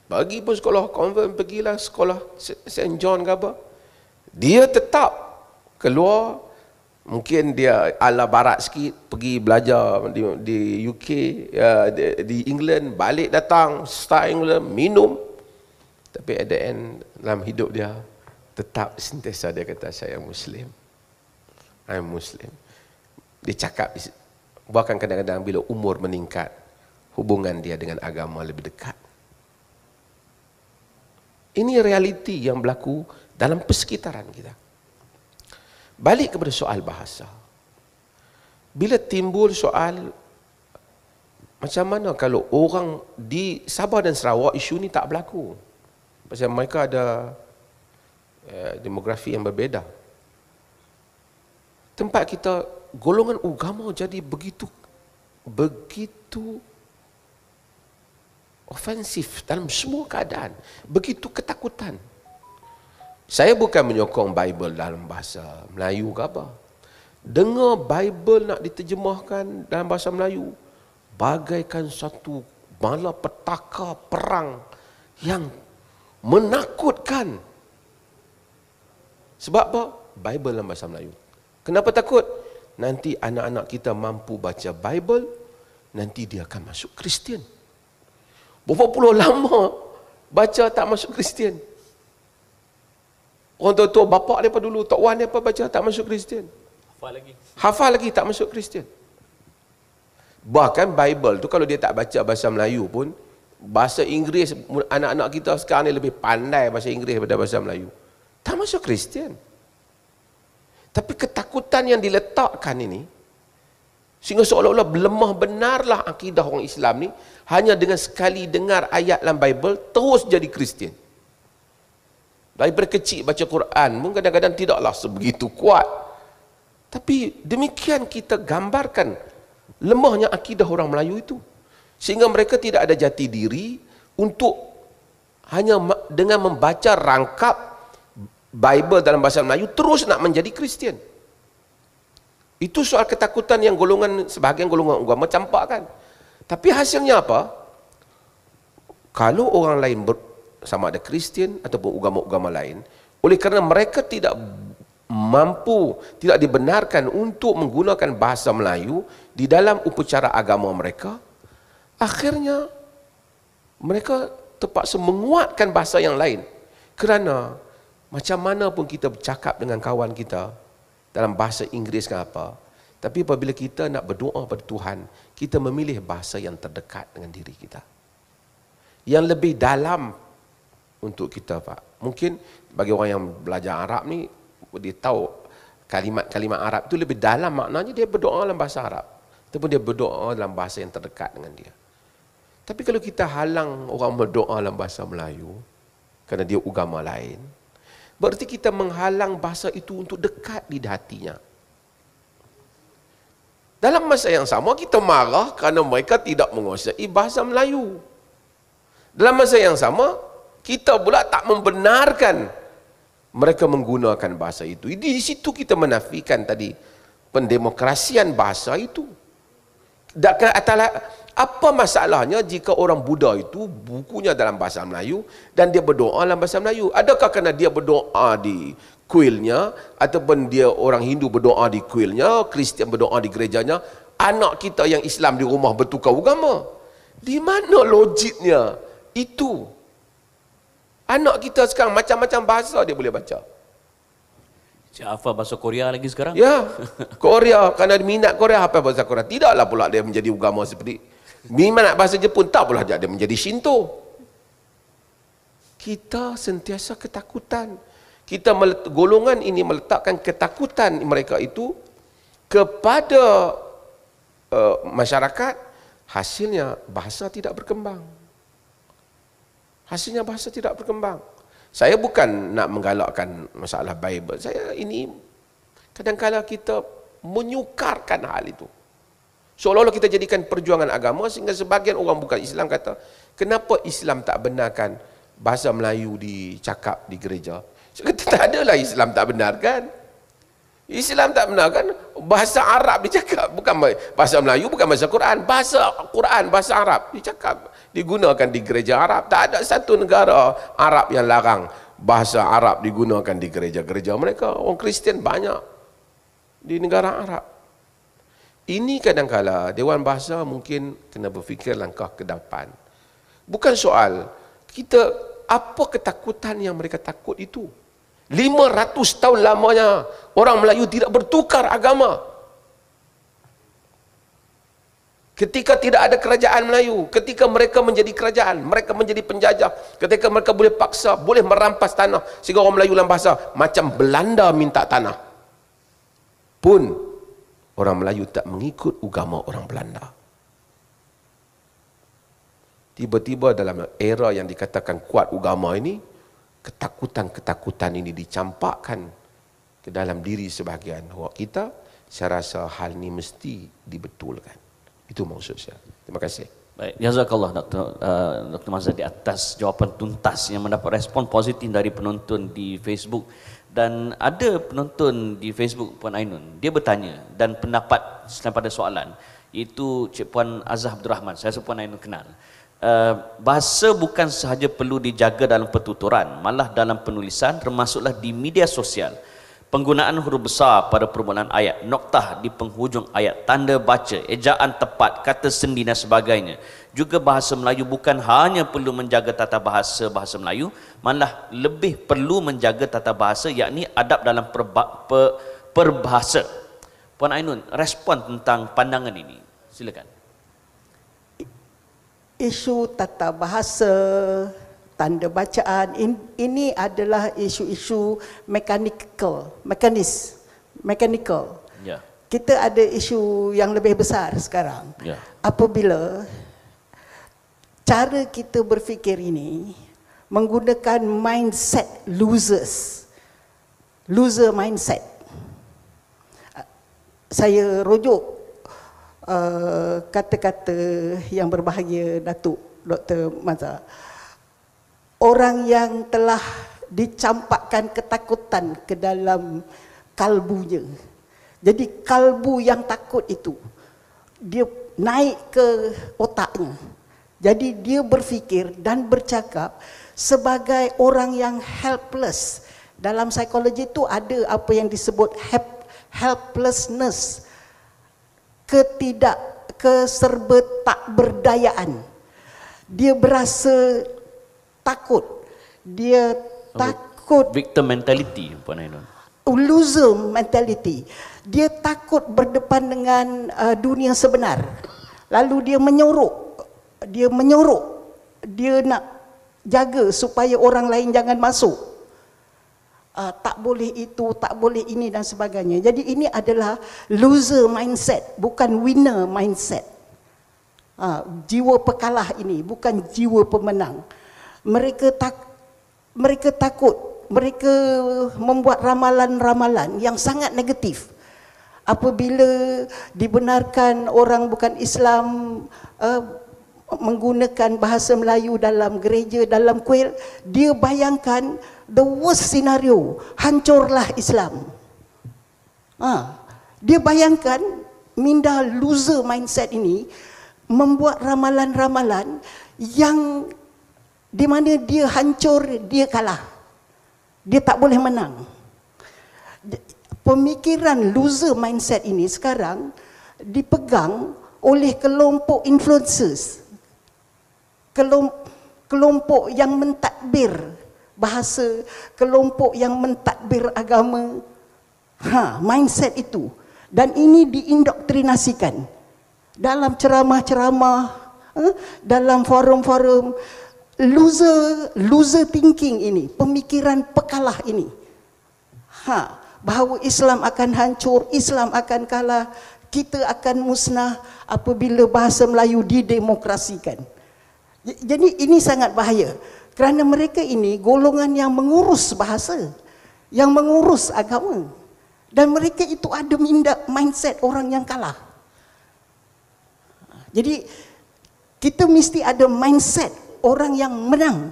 bagi pun sekolah konvent, pergilah sekolah St. John ke apa, dia tetap keluar. Mungkin dia ala barat sikit, pergi belajar di UK, di England, balik datang, start England, minum. Tapi at the end, dalam hidup dia, tetap sentiasa dia kata, saya Muslim. I'm Muslim. Dia cakap, bahkan kadang-kadang bila umur meningkat, hubungan dia dengan agama lebih dekat. Ini realiti yang berlaku dalam persekitaran kita. Balik kepada soal bahasa. Bila timbul soal macam mana kalau orang di Sabah dan Sarawak isu ni tak berlaku. Pasal mereka ada demografi yang berbeza. Tempat kita golongan agama jadi begitu ofensif dalam semua keadaan, begitu ketakutan. Saya bukan menyokong Bible dalam bahasa Melayu ke apa. Dengar Bible nak diterjemahkan dalam bahasa Melayu bagaikan satu malapetaka perang yang menakutkan. Sebab apa? Bible dalam bahasa Melayu. Kenapa takut? Nanti anak-anak kita mampu baca Bible, nanti dia akan masuk Kristian. Berapa puluh lama baca tak masuk Kristian. Orang tua-tua bapak mereka dulu, Tok Wan mereka baca tak masuk Kristian. Hafal lagi tak masuk Kristian. Bahkan Bible tu kalau dia tak baca bahasa Melayu pun, bahasa Inggeris, anak-anak kita sekarang ni lebih pandai bahasa Inggeris daripada bahasa Melayu. Tak masuk Kristian. Tapi ketakutan yang diletakkan ini, sehingga seolah-olah lemah benarlah akidah orang Islam ni, hanya dengan sekali dengar ayat dalam Bible, terus jadi Kristian. Daripada kecil baca Quran pun kadang-kadang tidaklah sebegitu kuat. Tapi demikian kita gambarkan lemahnya akidah orang Melayu itu. Sehingga mereka tidak ada jati diri untuk hanya dengan membaca rangkap Bible dalam bahasa Melayu terus nak menjadi Kristian. Itu soal ketakutan yang sebahagian golongan agama campakkan. Tapi hasilnya apa? Kalau orang lain sama ada Kristian ataupun agama-agama lain, oleh kerana mereka tidak mampu, tidak dibenarkan untuk menggunakan bahasa Melayu di dalam upacara agama mereka, akhirnya mereka terpaksa menguatkan bahasa yang lain. Kerana macam mana pun kita bercakap dengan kawan kita dalam bahasa Inggeris ke apa, tapi apabila kita nak berdoa pada Tuhan, kita memilih bahasa yang terdekat dengan diri kita, yang lebih dalam untuk kita, Pak. Mungkin bagi orang yang belajar Arab ni, dia tahu kalimat-kalimat Arab itu lebih dalam maknanya, dia berdoa dalam bahasa Arab ataupun dia berdoa dalam bahasa yang terdekat dengan dia. Tapi kalau kita halang orang berdoa dalam bahasa Melayu kerana dia agama lain, berarti kita menghalang bahasa itu untuk dekat di hatinya. Dalam masa yang sama kita marah kerana mereka tidak menguasai bahasa Melayu. Dalam masa yang sama kita pula tak membenarkan mereka menggunakan bahasa itu. Di situ kita menafikan tadi pendemokrasian bahasa itu. Apa masalahnya jika orang Buddha itu bukunya dalam bahasa Melayu dan dia berdoa dalam bahasa Melayu? Adakah kerana dia berdoa di kuilnya ataupun dia orang Hindu berdoa di kuilnya, Kristian berdoa di gerejanya, anak kita yang Islam di rumah bertukar agama? Di mana logiknya itu? Anak kita sekarang macam-macam bahasa dia boleh baca.
Apa bahasa Korea lagi sekarang?
Ya, Korea, kerana minat Korea apa bahasa Korea. Tidaklah pula dia menjadi agama seperti minat bahasa Jepun, tak pula dia menjadi Shinto. Kita sentiasa ketakutan. Golongan ini meletakkan ketakutan mereka itu kepada masyarakat. Hasilnya bahasa tidak berkembang. Hasilnya bahasa tidak berkembang. Saya bukan nak menggalakkan masalah Bible. Ini kadang-kadang kita menyukarkan hal itu. Seolah-olah kita jadikan perjuangan agama sehingga sebagian orang bukan Islam kata, kenapa Islam tak benarkan bahasa Melayu dicakap di gereja? Saya kata, tak adalah Islam tak benarkan. Islam tak benarkan bahasa Arab dicakap, bukan bahasa Melayu, bukan bahasa Quran. Bahasa Arab dicakap, digunakan di gereja Arab. Tak ada satu negara Arab yang larang bahasa Arab digunakan di gereja-gereja mereka. Orang Kristian banyak di negara Arab. Ini kadang-kala Dewan Bahasa mungkin kena berfikir langkah ke depan. Bukan soal kita, apa ketakutan yang mereka takut itu. 500 tahun lamanya orang Melayu tidak bertukar agama. Ketika tidak ada kerajaan Melayu, ketika mereka menjadi kerajaan, mereka menjadi penjajah, ketika mereka boleh paksa, boleh merampas tanah, sehingga orang Melayu dalam bahasa macam Belanda minta tanah, pun orang Melayu tak mengikut agama orang Belanda. Tiba-tiba dalam era yang dikatakan kuat agama ini, ketakutan-ketakutan ini dicampakkan ke dalam diri sebahagian orang kita. Saya rasa hal ini mesti dibetulkan. Itu maksud saya. Terima kasih.
Baik, jazakallah Dr. Mazhar di atas jawapan tuntas yang mendapat respon positif dari penonton di Facebook. Dan ada penonton di Facebook Puan Ainun, dia bertanya dan pendapat selain pada soalan, iaitu Cik Puan Azhar Abdul Rahman. Saya rasa Puan Ainun kenal. Bahasa bukan sahaja perlu dijaga dalam pertuturan, malah dalam penulisan, termasuklah di media sosial. Penggunaan huruf besar pada permulaan ayat, noktah di penghujung ayat, tanda baca, ejaan tepat, kata sendi dan sebagainya. Juga bahasa Melayu bukan hanya perlu menjaga tata bahasa Melayu, malah lebih perlu menjaga tata bahasa, yakni adab dalam perbahasa. Puan Ainun, respon tentang pandangan ini, silakan.
Isu tata bahasa, tanda bacaan, ini adalah isu-isu mechanical.
Ya.
Kita ada isu yang lebih besar sekarang.
Ya.
Apabila cara kita berfikir ini menggunakan mindset loser mindset. Saya rujuk kata-kata yang berbahagia Datuk Dr. Mazhar. Orang yang telah dicampakkan ketakutan ke dalam kalbunya. Jadi kalbu yang takut itu, dia naik ke otaknya. Jadi dia berfikir dan bercakap sebagai orang yang helpless Dalam psikologi itu ada apa yang disebut helplessness, keserbertakberdayaan. Dia berasa takut. Dia takut.
Victim mentality, Puan Ainun.
Loser mentality. Dia takut berdepan dengan dunia sebenar. Lalu dia menyorok. Dia nak jaga supaya orang lain jangan masuk. Tak boleh itu, tak boleh ini dan sebagainya. Jadi ini adalah loser mindset, bukan winner mindset. Jiwa pekalah ini, bukan jiwa pemenang. Mereka takut, mereka membuat ramalan-ramalan yang sangat negatif. Apabila dibenarkan orang bukan Islam menggunakan bahasa Melayu dalam gereja, dalam kuil, dia bayangkan the worst scenario, hancurlah Islam. Dia bayangkan minda loser mindset ini membuat ramalan-ramalan yang di mana dia hancur, dia kalah. Dia tak boleh menang. Pemikiran loser mindset ini sekarang dipegang oleh kelompok influencers, kelompok yang mentadbir bahasa, kelompok yang mentadbir agama. Mindset itu. Dan ini diindoktrinasikan dalam ceramah-ceramah, dalam forum-forum. Loser thinking ini, pemikiran pekalah ini. Bahawa Islam akan hancur, Islam akan kalah, kita akan musnah apabila bahasa Melayu didemokrasikan. Jadi ini sangat bahaya. Kerana mereka ini golongan yang mengurus bahasa, yang mengurus agama. Dan mereka itu ada mindset orang yang kalah. Jadi kita mesti ada mindset orang yang menang.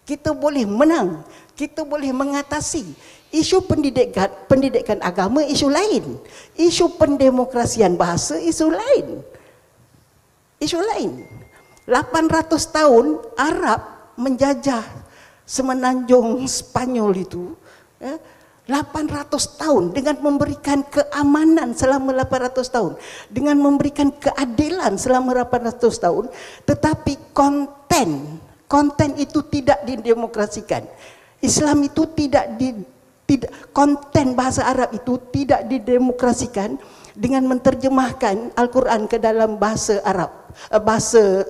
Kita boleh menang, kita boleh mengatasi. Isu pendidikan agama isu lain. Isu pendemokrasian bahasa isu lain. Isu lain. 800 tahun Arab menjajah semenanjung Spanyol itu, 800 tahun dengan memberikan keamanan selama 800 tahun, dengan memberikan keadilan selama 800 tahun, tetapi konten itu tidak didemokrasikan. Islam itu konten bahasa Arab itu tidak didemokrasikan dengan menterjemahkan Al-Quran ke dalam bahasa Arab, bahasa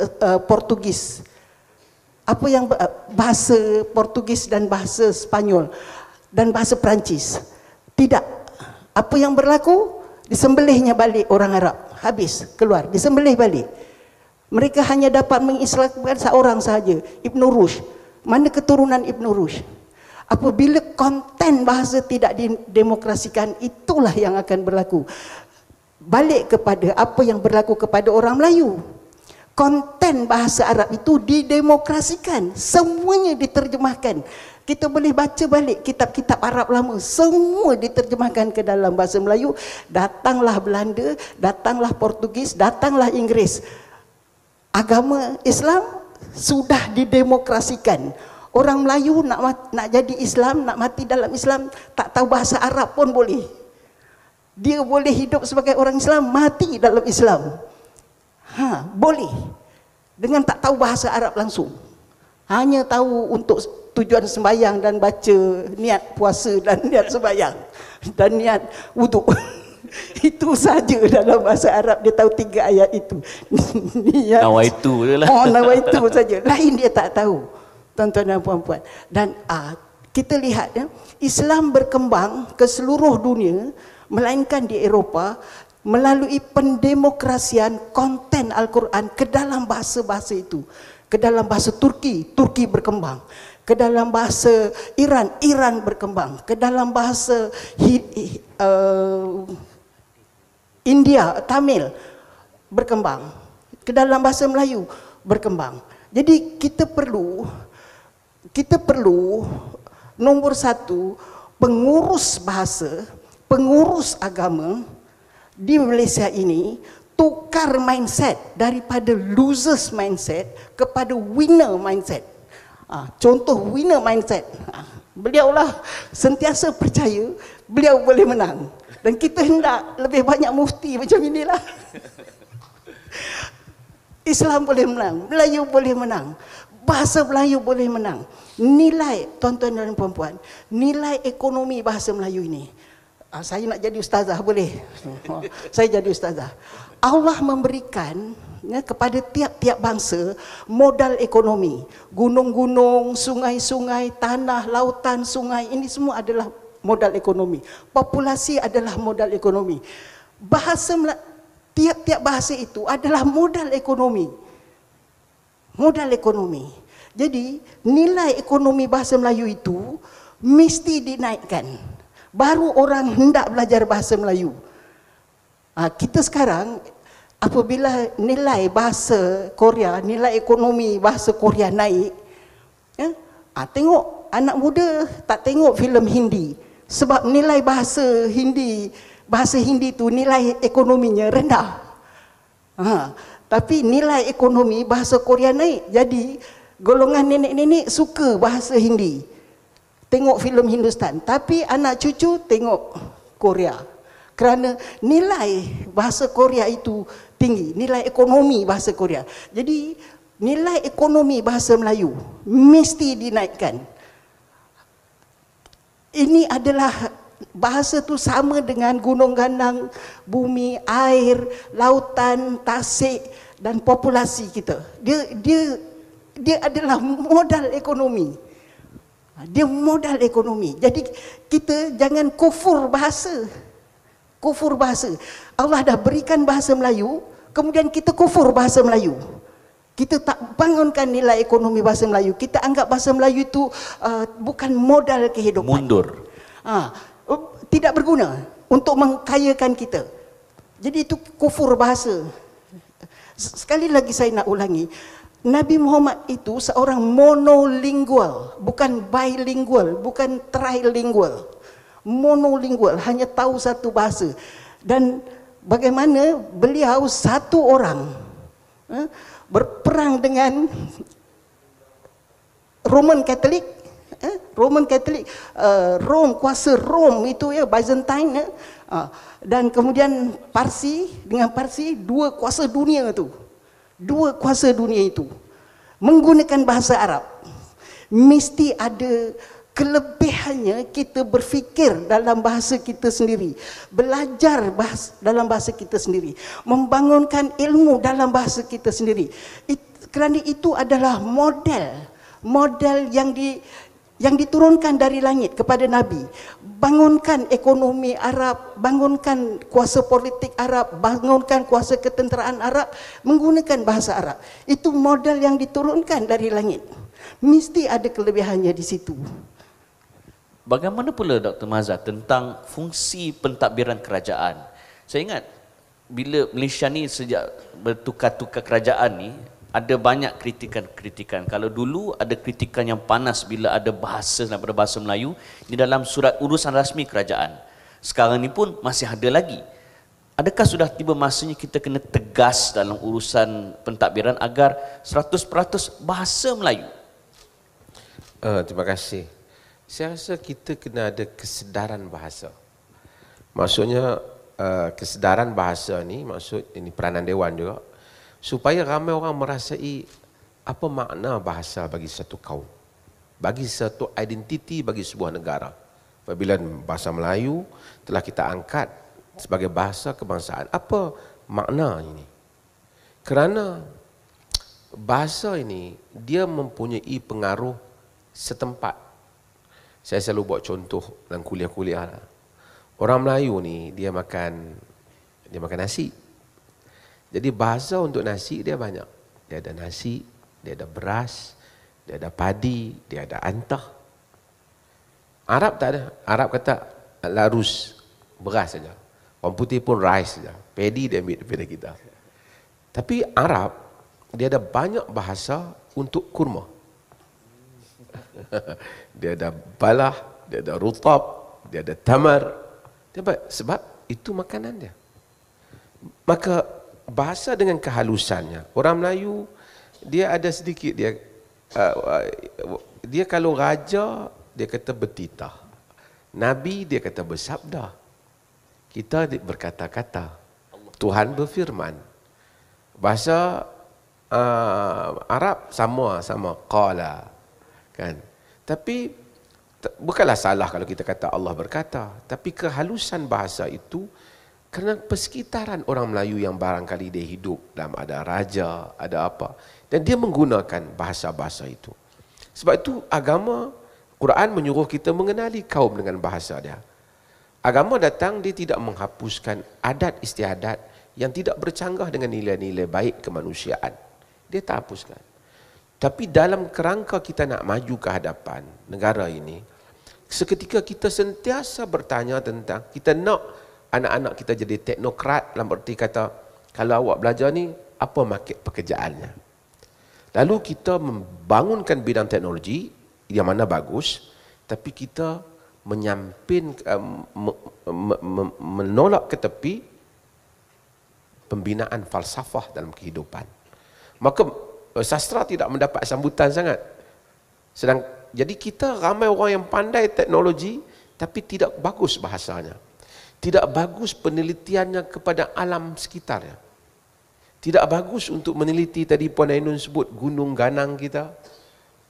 Portugis. Apa yang bahasa Portugis dan bahasa Spanyol dan bahasa Perancis. Tidak. Apa yang berlaku? Disembelihnya balik orang Arab. Habis, keluar, disembelih balik. Mereka hanya dapat mengislamkan seorang sahaja, Ibn Rushd. Mana keturunan Ibn Rushd? Apabila konten bahasa tidak didemokrasikan, itulah yang akan berlaku. Balik kepada apa yang berlaku kepada orang Melayu. Konten bahasa Arab itu didemokrasikan, semuanya diterjemahkan. Kita boleh baca balik kitab-kitab Arab lama, semua diterjemahkan ke dalam bahasa Melayu. Datanglah Belanda, datanglah Portugis, datanglah Inggeris. Agama Islam sudah didemokrasikan. Orang Melayu nak jadi Islam, nak mati dalam Islam, tak tahu bahasa Arab pun boleh. Dia boleh hidup sebagai orang Islam, mati dalam Islam. Boleh. Dengan tak tahu bahasa Arab langsung. Hanya tahu untuk tujuan sembahyang dan baca niat puasa dan niat sembahyang dan niat wuduk. Itu saja dalam bahasa Arab, dia tahu 3 ayat itu.
Nawaitu je lah.
Nawaitu saja. Lain dia tak tahu. Tuan-tuan dan puan-puan. Dan kita lihat Islam berkembang ke seluruh dunia, melainkan di Eropah, melalui pendemokrasian konten Al-Quran ke dalam bahasa-bahasa itu. Ke dalam bahasa Turki berkembang. Ke dalam bahasa Iran berkembang. Ke dalam bahasa India, Tamil berkembang. Ke dalam bahasa Melayu berkembang. Jadi kita perlu nombor 1, pengurus bahasa, pengurus agama di Malaysia ini tukar mindset daripada losers mindset kepada winner mindset. Contoh winner mindset. Beliaulah sentiasa percaya beliau boleh menang. Dan kita hendak lebih banyak mufti macam inilah. Islam boleh menang, Melayu boleh menang, bahasa Melayu boleh menang. Nilai, tuan-tuan dan puan-puan, nilai ekonomi bahasa Melayu ini. Saya nak jadi ustazah, boleh? Saya jadi ustazah. Allah memberikan kepada tiap-tiap bangsa modal ekonomi. Gunung-gunung, sungai-sungai, tanah, lautan, sungai, ini semua adalah modal ekonomi. Populasi adalah modal ekonomi. Tiap-tiap bahasa itu adalah modal ekonomi. Modal ekonomi. Jadi, nilai ekonomi bahasa Melayu itu mesti dinaikkan. Baru orang hendak belajar bahasa Melayu. Kita sekarang, apabila nilai bahasa Korea, nilai ekonomi bahasa Korea naik, tengok anak muda tak tengok filem Hindi. Sebab nilai bahasa Hindi tu nilai ekonominya rendah. Tapi nilai ekonomi bahasa Korea naik. Jadi golongan nenek-nenek suka bahasa Hindi. Tengok filem Hindustan. Tapi anak cucu tengok Korea. Kerana nilai bahasa Korea itu tinggi. Nilai ekonomi bahasa Korea. Jadi nilai ekonomi bahasa Melayu mesti dinaikkan. Ini adalah bahasa tu sama dengan gunung ganang, bumi, air, lautan, tasik dan populasi kita. Dia adalah modal ekonomi. Dia modal ekonomi. Jadi kita jangan kufur bahasa. Kufur bahasa. Allah dah berikan bahasa Melayu, kemudian kita kufur bahasa Melayu. Kita tak bangunkan nilai ekonomi bahasa Melayu. Kita anggap bahasa Melayu itu bukan modal kehidupan.
Mundur.
Tidak berguna untuk mengkayakan kita. Jadi itu kufur bahasa. Sekali lagi saya nak ulangi. Nabi Muhammad itu seorang monolingual, bukan bilingual, bukan trilingual. Monolingual, hanya tahu satu bahasa. Dan bagaimana beliau satu orang berperang dengan Roman Katolik, kuasa Rom itu ya, Byzantine, dan kemudian Parsi dengan Parsi, dua kuasa dunia itu menggunakan bahasa Arab. Mesti ada kelebihannya kita berfikir dalam bahasa kita sendiri, belajar dalam bahasa kita sendiri, membangunkan ilmu dalam bahasa kita sendiri. Kerana itu adalah model yang diturunkan dari langit kepada Nabi. Bangunkan ekonomi Arab, bangunkan kuasa politik Arab, bangunkan kuasa ketenteraan Arab menggunakan bahasa Arab. Itu model yang diturunkan dari langit. Mesti ada kelebihannya di situ.
Bagaimana pula Dr. Mazhar tentang fungsi pentadbiran kerajaan? Saya ingat bila Malaysia ni sejak bertukar-tukar kerajaan ni, ada banyak kritikan-kritikan. Kalau dulu ada kritikan yang panas bila ada bahasa daripada bahasa Melayu di dalam surat urusan rasmi kerajaan. Sekarang ni pun masih ada lagi. Adakah sudah tiba masanya kita kena tegas dalam urusan pentadbiran agar 100% bahasa Melayu?
Terima kasih. Saya rasa kita kena ada kesedaran bahasa. Maksudnya kesedaran bahasa ni, maksud ini peranan Dewan juga, supaya ramai orang merasai apa makna bahasa bagi satu kaum, bagi satu identiti, bagi sebuah negara. Apabila bahasa Melayu telah kita angkat sebagai bahasa kebangsaan, apa makna ini? Kerana bahasa ini dia mempunyai pengaruh setempat. Saya selalu buat contoh dalam kuliah-kuliah. Orang Melayu ni dia makan nasi. Jadi bahasa untuk nasi dia banyak. Dia ada nasi, dia ada beras, dia ada padi, dia ada antah. Arab tak ada. Arab kata larus, beras saja. Orang putih pun rice saja. Padi dia ambil daripada kita. Tapi Arab dia ada banyak bahasa untuk kurma. Dia ada balah, dia ada rutab, dia ada tamar. Sebab itu makanan dia. Maka bahasa dengan kehalusannya, orang Melayu dia ada sedikit dia kalau raja dia kata bertitah. Nabi dia kata bersabda. Kita berkata-kata. Tuhan berfirman. Bahasa Arab sama qala. Kan? Tapi bukanlah salah kalau kita kata Allah berkata, tapi kehalusan bahasa itu kerana persekitaran orang Melayu yang barangkali dia hidup dalam ada raja, ada apa, dan dia menggunakan bahasa-bahasa itu. Sebab itu agama, Quran menyuruh kita mengenali kaum dengan bahasa dia. Agama datang, dia tidak menghapuskan adat istiadat yang tidak bercanggah dengan nilai-nilai baik kemanusiaan. Dia tak hapuskan. Tapi dalam kerangka kita nak maju ke hadapan negara ini, seketika kita sentiasa bertanya tentang, kita nak anak-anak kita jadi teknokrat, dalam arti kata, kalau awak belajar ni, apa market pekerjaannya. Lalu kita membangunkan bidang teknologi, yang mana bagus, tapi kita menolak ke tepi pembinaan falsafah dalam kehidupan. Maka sastra tidak mendapat sambutan sangat. Jadi kita ramai orang yang pandai teknologi, tapi tidak bagus bahasanya. Tidak bagus penelitiannya kepada alam sekitarnya. Tidak bagus untuk meneliti, tadi Puan Ainun sebut, gunung ganang kita,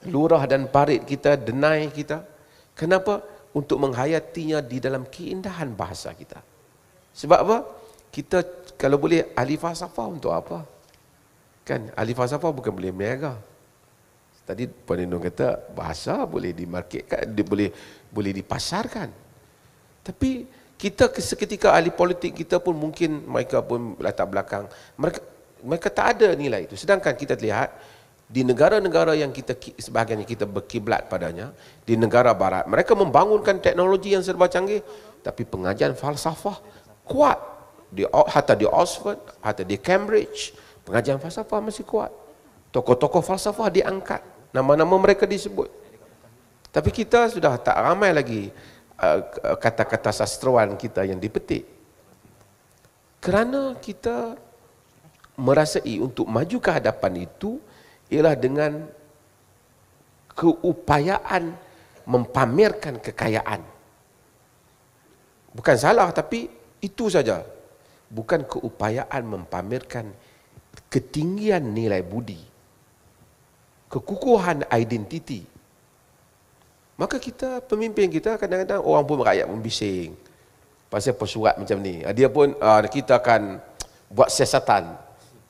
lurah dan parit kita, denai kita. Kenapa? Untuk menghayatinya di dalam keindahan bahasa kita. Sebab apa? Kita kalau boleh ahli falsafah untuk apa? Kan ahli falsafah bukan boleh berniaga. Tadi Puan Ainun kata bahasa boleh dimarketkan, boleh dipasarkan. Tapi kita seketika ahli politik kita pun mungkin mereka pun latar belakang mereka tak ada nilai itu. Sedangkan kita lihat di negara-negara yang sebahagiannya kita berkiblat padanya, di negara barat, mereka membangunkan teknologi yang serba canggih, tapi pengajian falsafah kuat. Hatta di Oxford, hatta di Cambridge, pengajian falsafah masih kuat. Tokoh-tokoh falsafah diangkat, nama-nama mereka disebut. Tapi kita sudah tak ramai lagi kata-kata sastrawan kita yang dipetik. Kerana kita merasai untuk maju ke hadapan itu ialah dengan keupayaan mempamerkan kekayaan. Bukan salah, tapi itu saja. Bukan keupayaan mempamerkan ketinggian nilai budi, kekukuhan identiti. Maka kita, pemimpin kita, kadang-kadang orang pun rakyat membising pasal pesurat macam ni. Dia pun kita akan buat siasatan.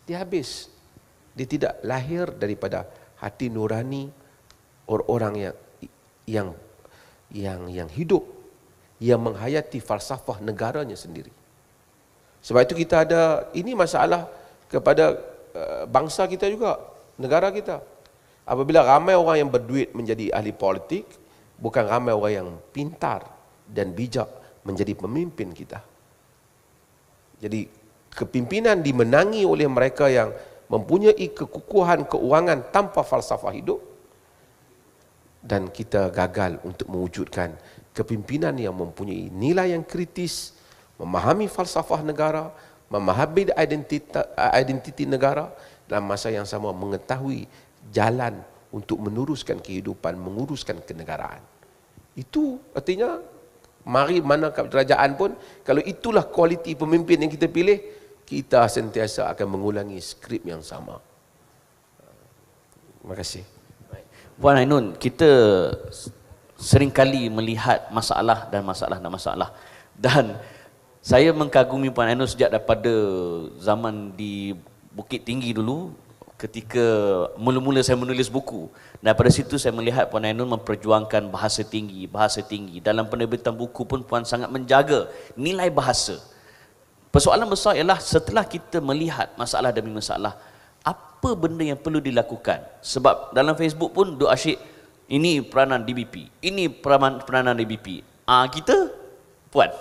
Dia habis. Dia tidak lahir daripada hati nurani orang-orang yang hidup, yang menghayati falsafah negaranya sendiri. Sebab itu kita ada, ini masalah kepada bangsa kita juga, negara kita. Apabila ramai orang yang berduit menjadi ahli politik, bukan ramai orang yang pintar dan bijak menjadi pemimpin kita. Jadi kepimpinan dimenangi oleh mereka yang mempunyai kekukuhan keuangan tanpa falsafah hidup, dan kita gagal untuk mewujudkan kepimpinan yang mempunyai nilai yang kritis, memahami falsafah negara, memahami identiti negara, dalam masa yang sama mengetahui jalan untuk meneruskan kehidupan, menguruskan kenegaraan. Itu artinya, mari mana kerajaan pun, kalau itulah kualiti pemimpin yang kita pilih, kita sentiasa akan mengulangi skrip yang sama. Terima kasih.
Puan Ainun, kita seringkali melihat masalah. Dan saya mengkagumi Puan Ainun sejak daripada zaman di Bukit Tinggi dulu, ketika mula-mula saya menulis buku. Daripada situ saya melihat Puan Ainun memperjuangkan bahasa tinggi. Dalam penerbitan buku pun Puan sangat menjaga nilai bahasa. Persoalan besar ialah setelah kita melihat masalah demi masalah, apa benda yang perlu dilakukan? Sebab dalam Facebook pun duk asyik, ini peranan DBP, ini peranan DBP. Kita, Puan.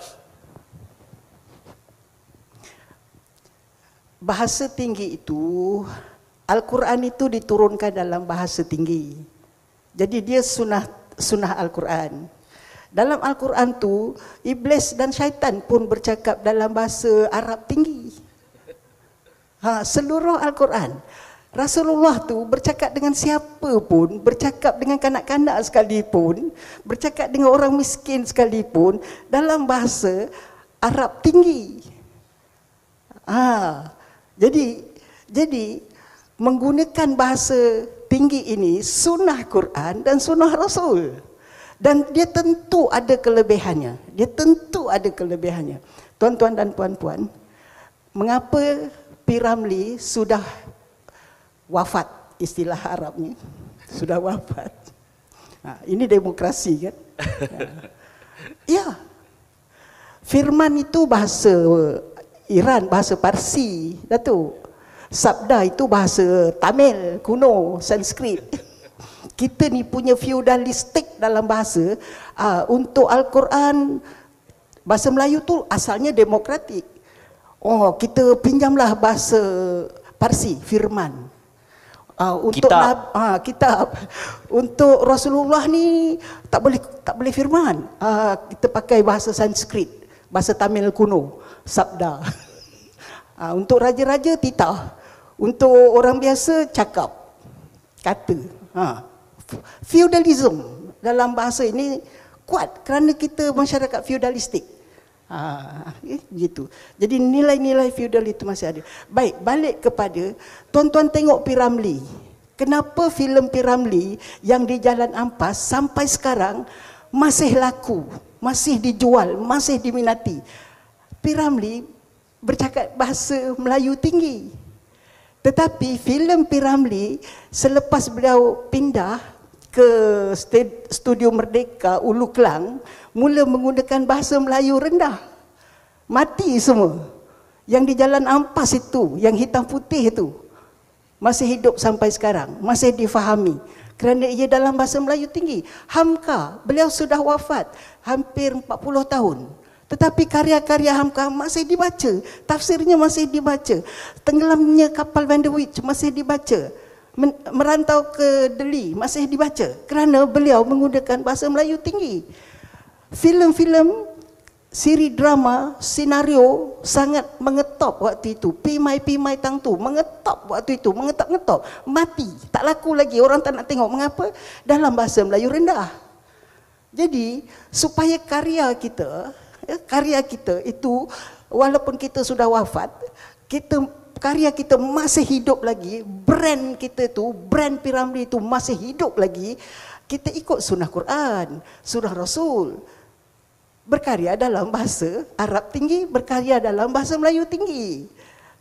Bahasa tinggi itu, Al-Quran itu diturunkan dalam bahasa tinggi. Jadi dia sunnah Al-Quran. Dalam Al-Quran tu, iblis dan syaitan pun bercakap dalam bahasa Arab tinggi. Seluruh Al-Quran. Rasulullah tu bercakap dengan siapa pun, bercakap dengan kanak-kanak sekalipun, bercakap dengan orang miskin sekalipun dalam bahasa Arab tinggi. Jadi menggunakan bahasa tinggi ini sunnah Quran dan sunnah Rasul. Dan dia tentu ada kelebihannya. Tuan-tuan dan puan-puan, mengapa P. Ramlee sudah wafat, istilah Arabnya sudah wafat. Ini demokrasi kan? Ya. Firman itu bahasa Iran, bahasa Parsi, Datuk. Sabda itu bahasa Tamil kuno, Sanskrit. Kita ni punya feudalistik dalam bahasa. Untuk Al-Quran, bahasa Melayu tu asalnya demokratik. Kita pinjamlah bahasa Parsi, firman. Untuk kitab. Untuk Rasulullah ni tak boleh firman. Kita pakai bahasa Sanskrit, bahasa Tamil kuno, sabda. Untuk raja-raja titah. Untuk orang biasa cakap, kata. Feudalism dalam bahasa ini kuat kerana kita masyarakat feudalistik. Gitu. Jadi nilai-nilai feudal itu masih ada. Baik, balik kepada tuan-tuan tengok P. Ramlee. Kenapa filem P. Ramlee yang di Jalan Ampas sampai sekarang masih laku, masih dijual, masih diminati? P. Ramlee bercakap bahasa Melayu tinggi. Tetapi filem P. Ramlee selepas beliau pindah ke Studio Merdeka Ulu Klang, mula menggunakan bahasa Melayu rendah. Mati semua. Yang di Jalan Ampas itu, yang hitam putih itu, masih hidup sampai sekarang, masih difahami. Kerana ia dalam bahasa Melayu tinggi. Hamka, beliau sudah wafat hampir 40 tahun. Tetapi karya-karya Hamka masih dibaca. Tafsirnya masih dibaca. Tenggelamnya kapal Van der Wijk masih dibaca. Merantau ke Delhi masih dibaca kerana beliau menggunakan bahasa Melayu tinggi. Filem-filem, siri drama, senario sangat mengetop waktu itu. Pimai Tang tu mengetop waktu itu, mengetop-ngetop, mati, tak laku lagi, orang tak nak tengok. Mengapa? Dalam bahasa Melayu rendah. Jadi supaya karya kita itu walaupun kita sudah wafat, karya kita masih hidup lagi, brand kita tu, brand P. Ramlee itu masih hidup lagi. Kita ikut sunnah Quran, sunnah Rasul. Berkarya dalam bahasa Arab tinggi, berkarya dalam bahasa Melayu tinggi.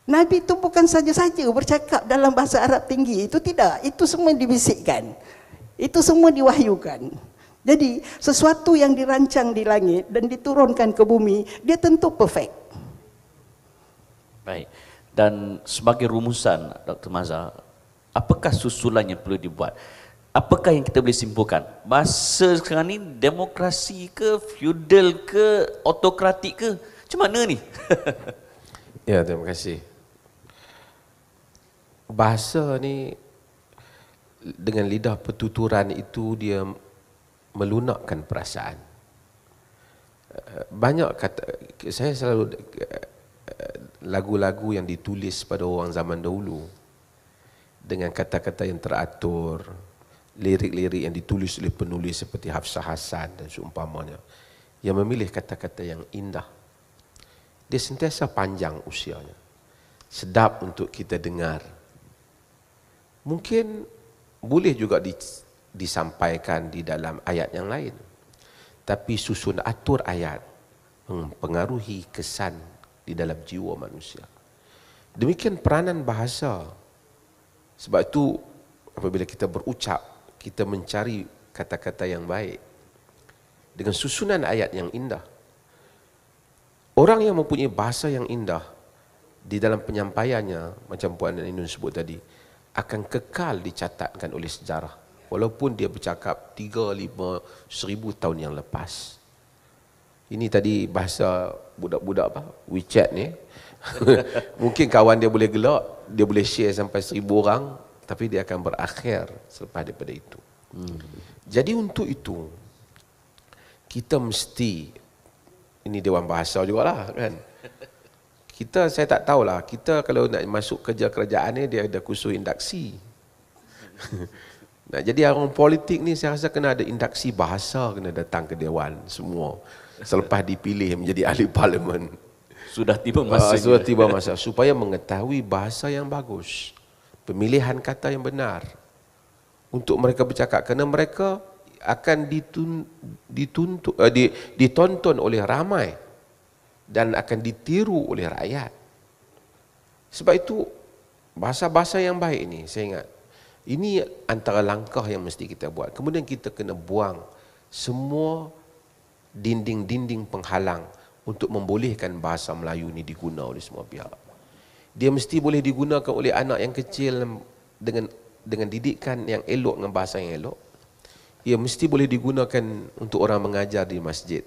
Nabi itu bukan saja-saja bercakap dalam bahasa Arab tinggi, itu tidak. Itu semua dibisikkan. Itu semua diwahyukan. Jadi sesuatu yang dirancang di langit dan diturunkan ke bumi, dia tentu perfect.
Baik. Dan sebagai rumusan, Dr. Mazhar, apakah susulan yang perlu dibuat? Apakah yang kita boleh simpulkan? Masa sekarang ni demokrasi ke, feudal ke, autokratik ke? Macam mana ni?
Ya, terima kasih. Bahasa ni dengan lidah pertuturan itu dia melunakkan perasaan. Banyak kata, saya selalu lagu-lagu yang ditulis pada orang zaman dahulu dengan kata-kata yang teratur, lirik-lirik yang ditulis oleh penulis seperti Hafsah Hassan dan seumpamanya, yang memilih kata-kata yang indah. Dia sentiasa panjang usianya, sedap untuk kita dengar. Mungkin boleh juga disampaikan di dalam ayat yang lain, tapi susun atur ayat mempengaruhi kesan di dalam jiwa manusia. Demikian peranan bahasa. Sebab itu apabila kita berucap, kita mencari kata-kata yang baik dengan susunan ayat yang indah. Orang yang mempunyai bahasa yang indah di dalam penyampaiannya, macam Puan Ainun sebut tadi, akan kekal dicatatkan oleh sejarah walaupun dia bercakap 3-5 seribu tahun yang lepas. Ini tadi bahasa budak-budak WeChat ni. Mungkin kawan dia boleh gelak, dia boleh share sampai 1000 orang, tapi dia akan berakhir selepas daripada itu. Jadi untuk itu kita mesti, ini Dewan Bahasa jugalah kan, saya tak tahulah, kita kalau nak masuk kerja kerajaan ni, dia ada kursus induksi. Nah, jadi orang politik ni saya rasa kena ada induksi bahasa, kena datang ke Dewan semua selepas dipilih menjadi ahli parlimen.
Sudah tiba masa.
Sudah tiba masa supaya mengetahui bahasa yang bagus, pemilihan kata yang benar untuk mereka bercakap, kerana mereka akan ditonton oleh ramai dan akan ditiru oleh rakyat. Sebab itu bahasa-bahasa yang baik ini, saya ingat, ini antara langkah yang mesti kita buat. Kemudian kita kena buang semua dinding-dinding penghalang untuk membolehkan bahasa Melayu ini digunakan oleh semua pihak. Dia mesti boleh digunakan oleh anak yang kecil dengan didikan yang elok, dengan bahasa yang elok. Ia mesti boleh digunakan untuk orang mengajar di masjid.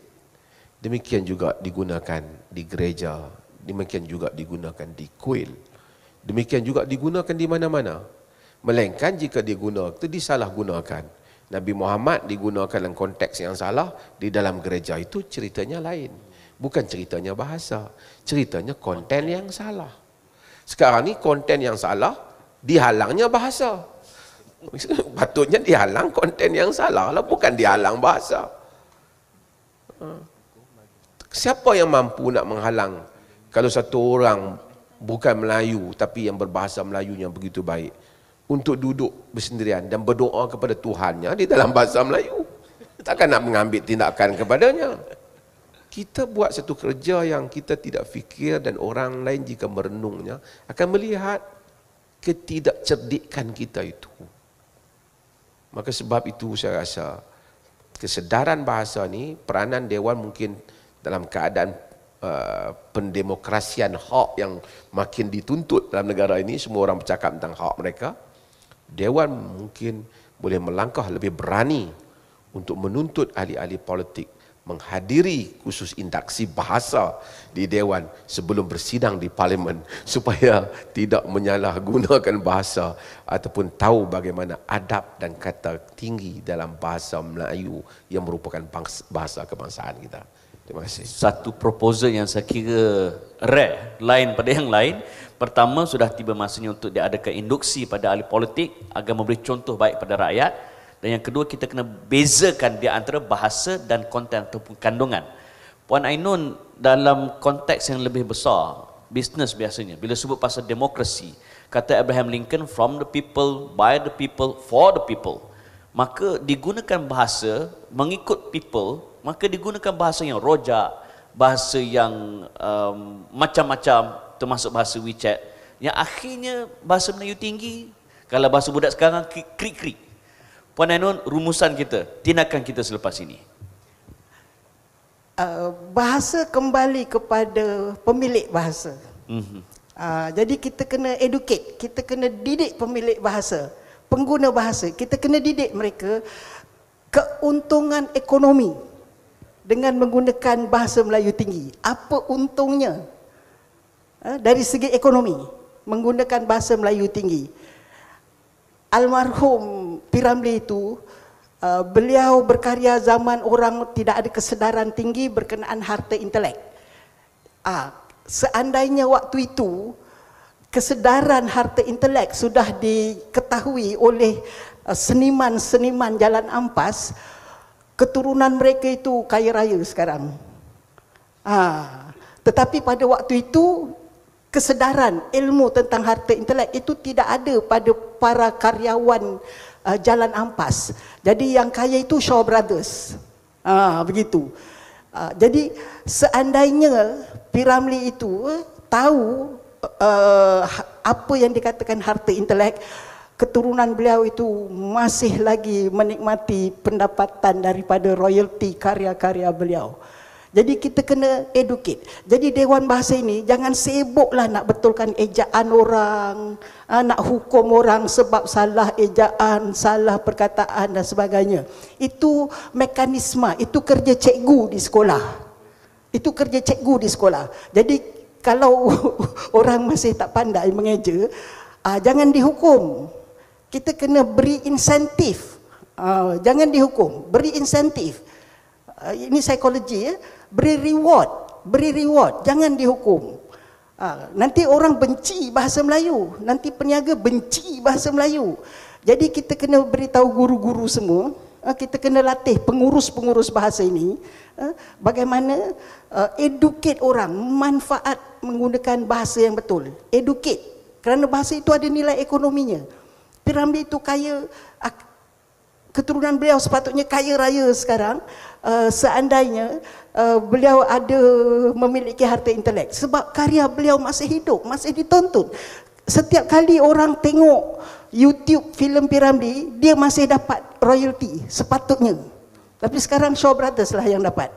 Demikian juga digunakan di gereja, demikian juga digunakan di kuil, demikian juga digunakan di mana-mana. Melainkan jika digunakan, itu disalahgunakan. Nabi Muhammad digunakan dalam konteks yang salah, di dalam gereja itu ceritanya lain. Bukan ceritanya bahasa, ceritanya konten yang salah. Sekarang ni konten yang salah, dihalangnya bahasa. Patutnya dihalang konten yang salah lah, bukan dihalang bahasa. Siapa yang mampu nak menghalang kalau satu orang bukan Melayu tapi yang berbahasa Melayunya begitu baik untuk duduk bersendirian dan berdoa kepada Tuhannya di dalam bahasa Melayu? Takkan nak mengambil tindakan kepadanya. Kita buat satu kerja yang kita tidak fikir, dan orang lain jika merenungnya akan melihat ketidakcerdikan kita itu. Maka sebab itu saya rasa kesedaran bahasa ni, peranan Dewan mungkin dalam keadaan pendemokrasian hak yang makin dituntut dalam negara ini, semua orang bercakap tentang hak mereka, Dewan mungkin boleh melangkah lebih berani untuk menuntut ahli-ahli politik menghadiri khusus induksi bahasa di Dewan sebelum bersidang di Parlimen, supaya tidak menyalahgunakan bahasa ataupun tahu bagaimana adab dan kata tinggi dalam bahasa Melayu yang merupakan bahasa kebangsaan kita. Terima kasih.
Satu proposal yang saya kira rare, lain pada yang lain. Pertama, sudah tiba masanya untuk diadakan induksi pada ahli politik agar memberi contoh baik pada rakyat. Dan yang kedua, kita kena bezakan di antara bahasa dan konten ataupun kandungan. Puan Ainun, dalam konteks yang lebih besar, bisnes biasanya, bila sebut pasal demokrasi, kata Abraham Lincoln, from the people, by the people, for the people. Maka digunakan bahasa mengikut people, maka digunakan bahasa yang rojak, bahasa yang macam-macam, termasuk bahasa WeChat, yang akhirnya bahasa Melayu tinggi. Kalau bahasa budak sekarang, krik-krik. Puan Ainun, rumusan kita, tindakan kita selepas ini.
Bahasa kembali kepada pemilik bahasa. Jadi kita kena educate, kita kena didik pemilik bahasa, pengguna bahasa. Kita kena didik mereka keuntungan ekonomi dengan menggunakan bahasa Melayu tinggi. Apa untungnya dari segi ekonomi menggunakan bahasa Melayu tinggi? Almarhum P. Ramlee itu, beliau berkarya zaman orang tidak ada kesedaran tinggi berkenaan harta intelek. Seandainya waktu itu kesedaran harta intelek sudah diketahui oleh seniman-seniman Jalan Ampas, keturunan mereka itu kaya raya sekarang. Tetapi pada waktu itu kesedaran ilmu tentang harta intelek itu tidak ada pada para karyawan Jalan Ampas. Jadi yang kaya itu Shaw Brothers. Begitu. Jadi seandainya P. Ramlee itu tahu apa yang dikatakan harta intelek, keturunan beliau itu masih lagi menikmati pendapatan daripada royalti karya-karya beliau. Jadi kita kena educate. Jadi Dewan Bahasa ini jangan sibuklah nak betulkan ejaan orang, nak hukum orang sebab salah ejaan, salah perkataan dan sebagainya. Itu mekanisme, itu kerja cikgu di sekolah. Itu kerja cikgu di sekolah. Jadi kalau orang masih tak pandai mengeja, jangan dihukum. Kita kena beri insentif. Jangan dihukum, beri insentif. Ini psikologi ya. Beri reward, jangan dihukum. Nanti orang benci bahasa Melayu, nanti peniaga benci bahasa Melayu. Jadi kita kena beritahu guru-guru semua, kita kena latih pengurus-pengurus bahasa ini, bagaimana educate orang, manfaat menggunakan bahasa yang betul. Educate, kerana bahasa itu ada nilai ekonominya. P.Ramlee itu kaya, keturunan beliau sepatutnya kaya raya sekarang, seandainya beliau ada memiliki harta intelek, sebab karya beliau masih hidup, masih ditonton. Setiap kali orang tengok YouTube filem P.Ramlee, dia masih dapat royalty sepatutnya. Tapi sekarang Shaw Brothers lah yang dapat.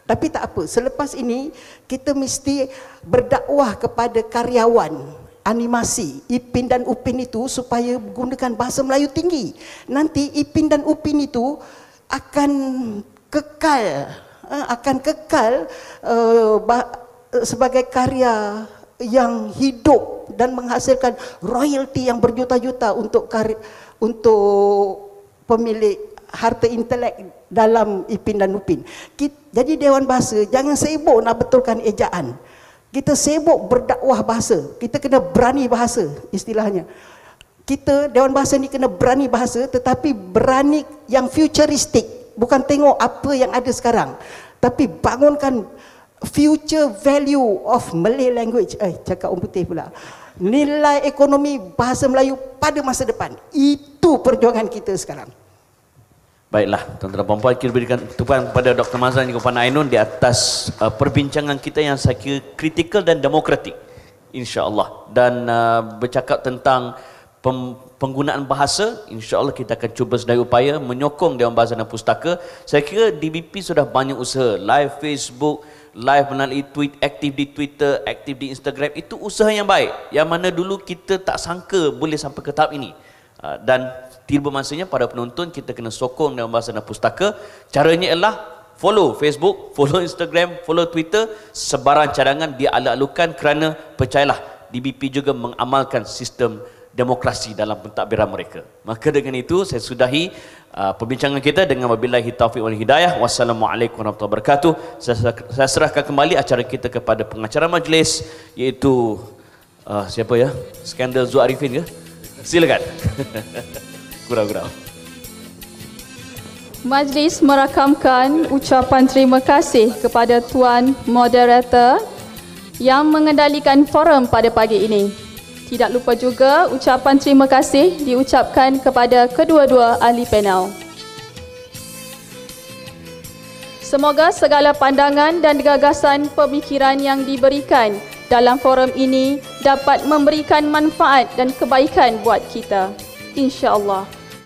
Tapi tak apa, selepas ini kita mesti berdakwah kepada karyawan animasi Ipin dan Upin itu supaya menggunakan bahasa Melayu tinggi. Nanti Ipin dan Upin itu akan kekal sebagai karya yang hidup dan menghasilkan royalty yang berjuta-juta untuk pemilik harta intelek dalam Ipin dan Upin. Jadi Dewan Bahasa jangan sibuk nak betulkan ejaan. Kita sibuk berdakwah bahasa. Kita kena berani bahasa, istilahnya. Kita Dewan Bahasa ni kena berani bahasa, tetapi berani yang futuristik. Bukan tengok apa yang ada sekarang, tapi bangunkan future value of Malay language. Cakap orang putih pula. Nilai ekonomi bahasa Melayu pada masa depan. Itu perjuangan kita sekarang.
Baiklah, tuan-tuan dan puan-puan, kita berikan tepuan kepada Dr. Mazlan dan Puan Ainun di atas perbincangan kita yang saya kira kritikal dan demokratik, insya-Allah. Dan bercakap tentang penggunaan bahasa, insya-Allah kita akan cuba sedaya upaya menyokong Dewan Bahasa dan Pustaka. Saya kira DBP sudah banyak usaha, live Facebook, live melalui tweet, aktif di Twitter, aktif di Instagram, itu usaha yang baik, yang mana dulu kita tak sangka boleh sampai ke tahap ini. Dan tiba masanya pada penonton kita kena sokong Dewan Bahasa dan Pustaka. Caranya ialah follow Facebook, follow Instagram, follow Twitter. Sebarang cadangan dialak-alukan kerana percayalah DBP juga mengamalkan sistem demokrasi dalam pentadbiran mereka. Maka dengan itu saya sudahi perbincangan kita dengan wabillahi taufiq wal hidayah. Wassalamualaikum warahmatullahi wabarakatuh. Saya serahkan kembali acara kita kepada pengacara majlis, iaitu siapa ya? Skandal Zul Arifin ke? Silakan. Kurang-kurang.
Majlis merakamkan ucapan terima kasih kepada Tuan Moderator yang mengendalikan forum pada pagi ini. Tidak lupa juga ucapan terima kasih diucapkan kepada kedua-dua ahli panel. Semoga segala pandangan dan gagasan pemikiran yang diberikan dalam forum ini dapat memberikan manfaat dan kebaikan buat kita. InsyaAllah.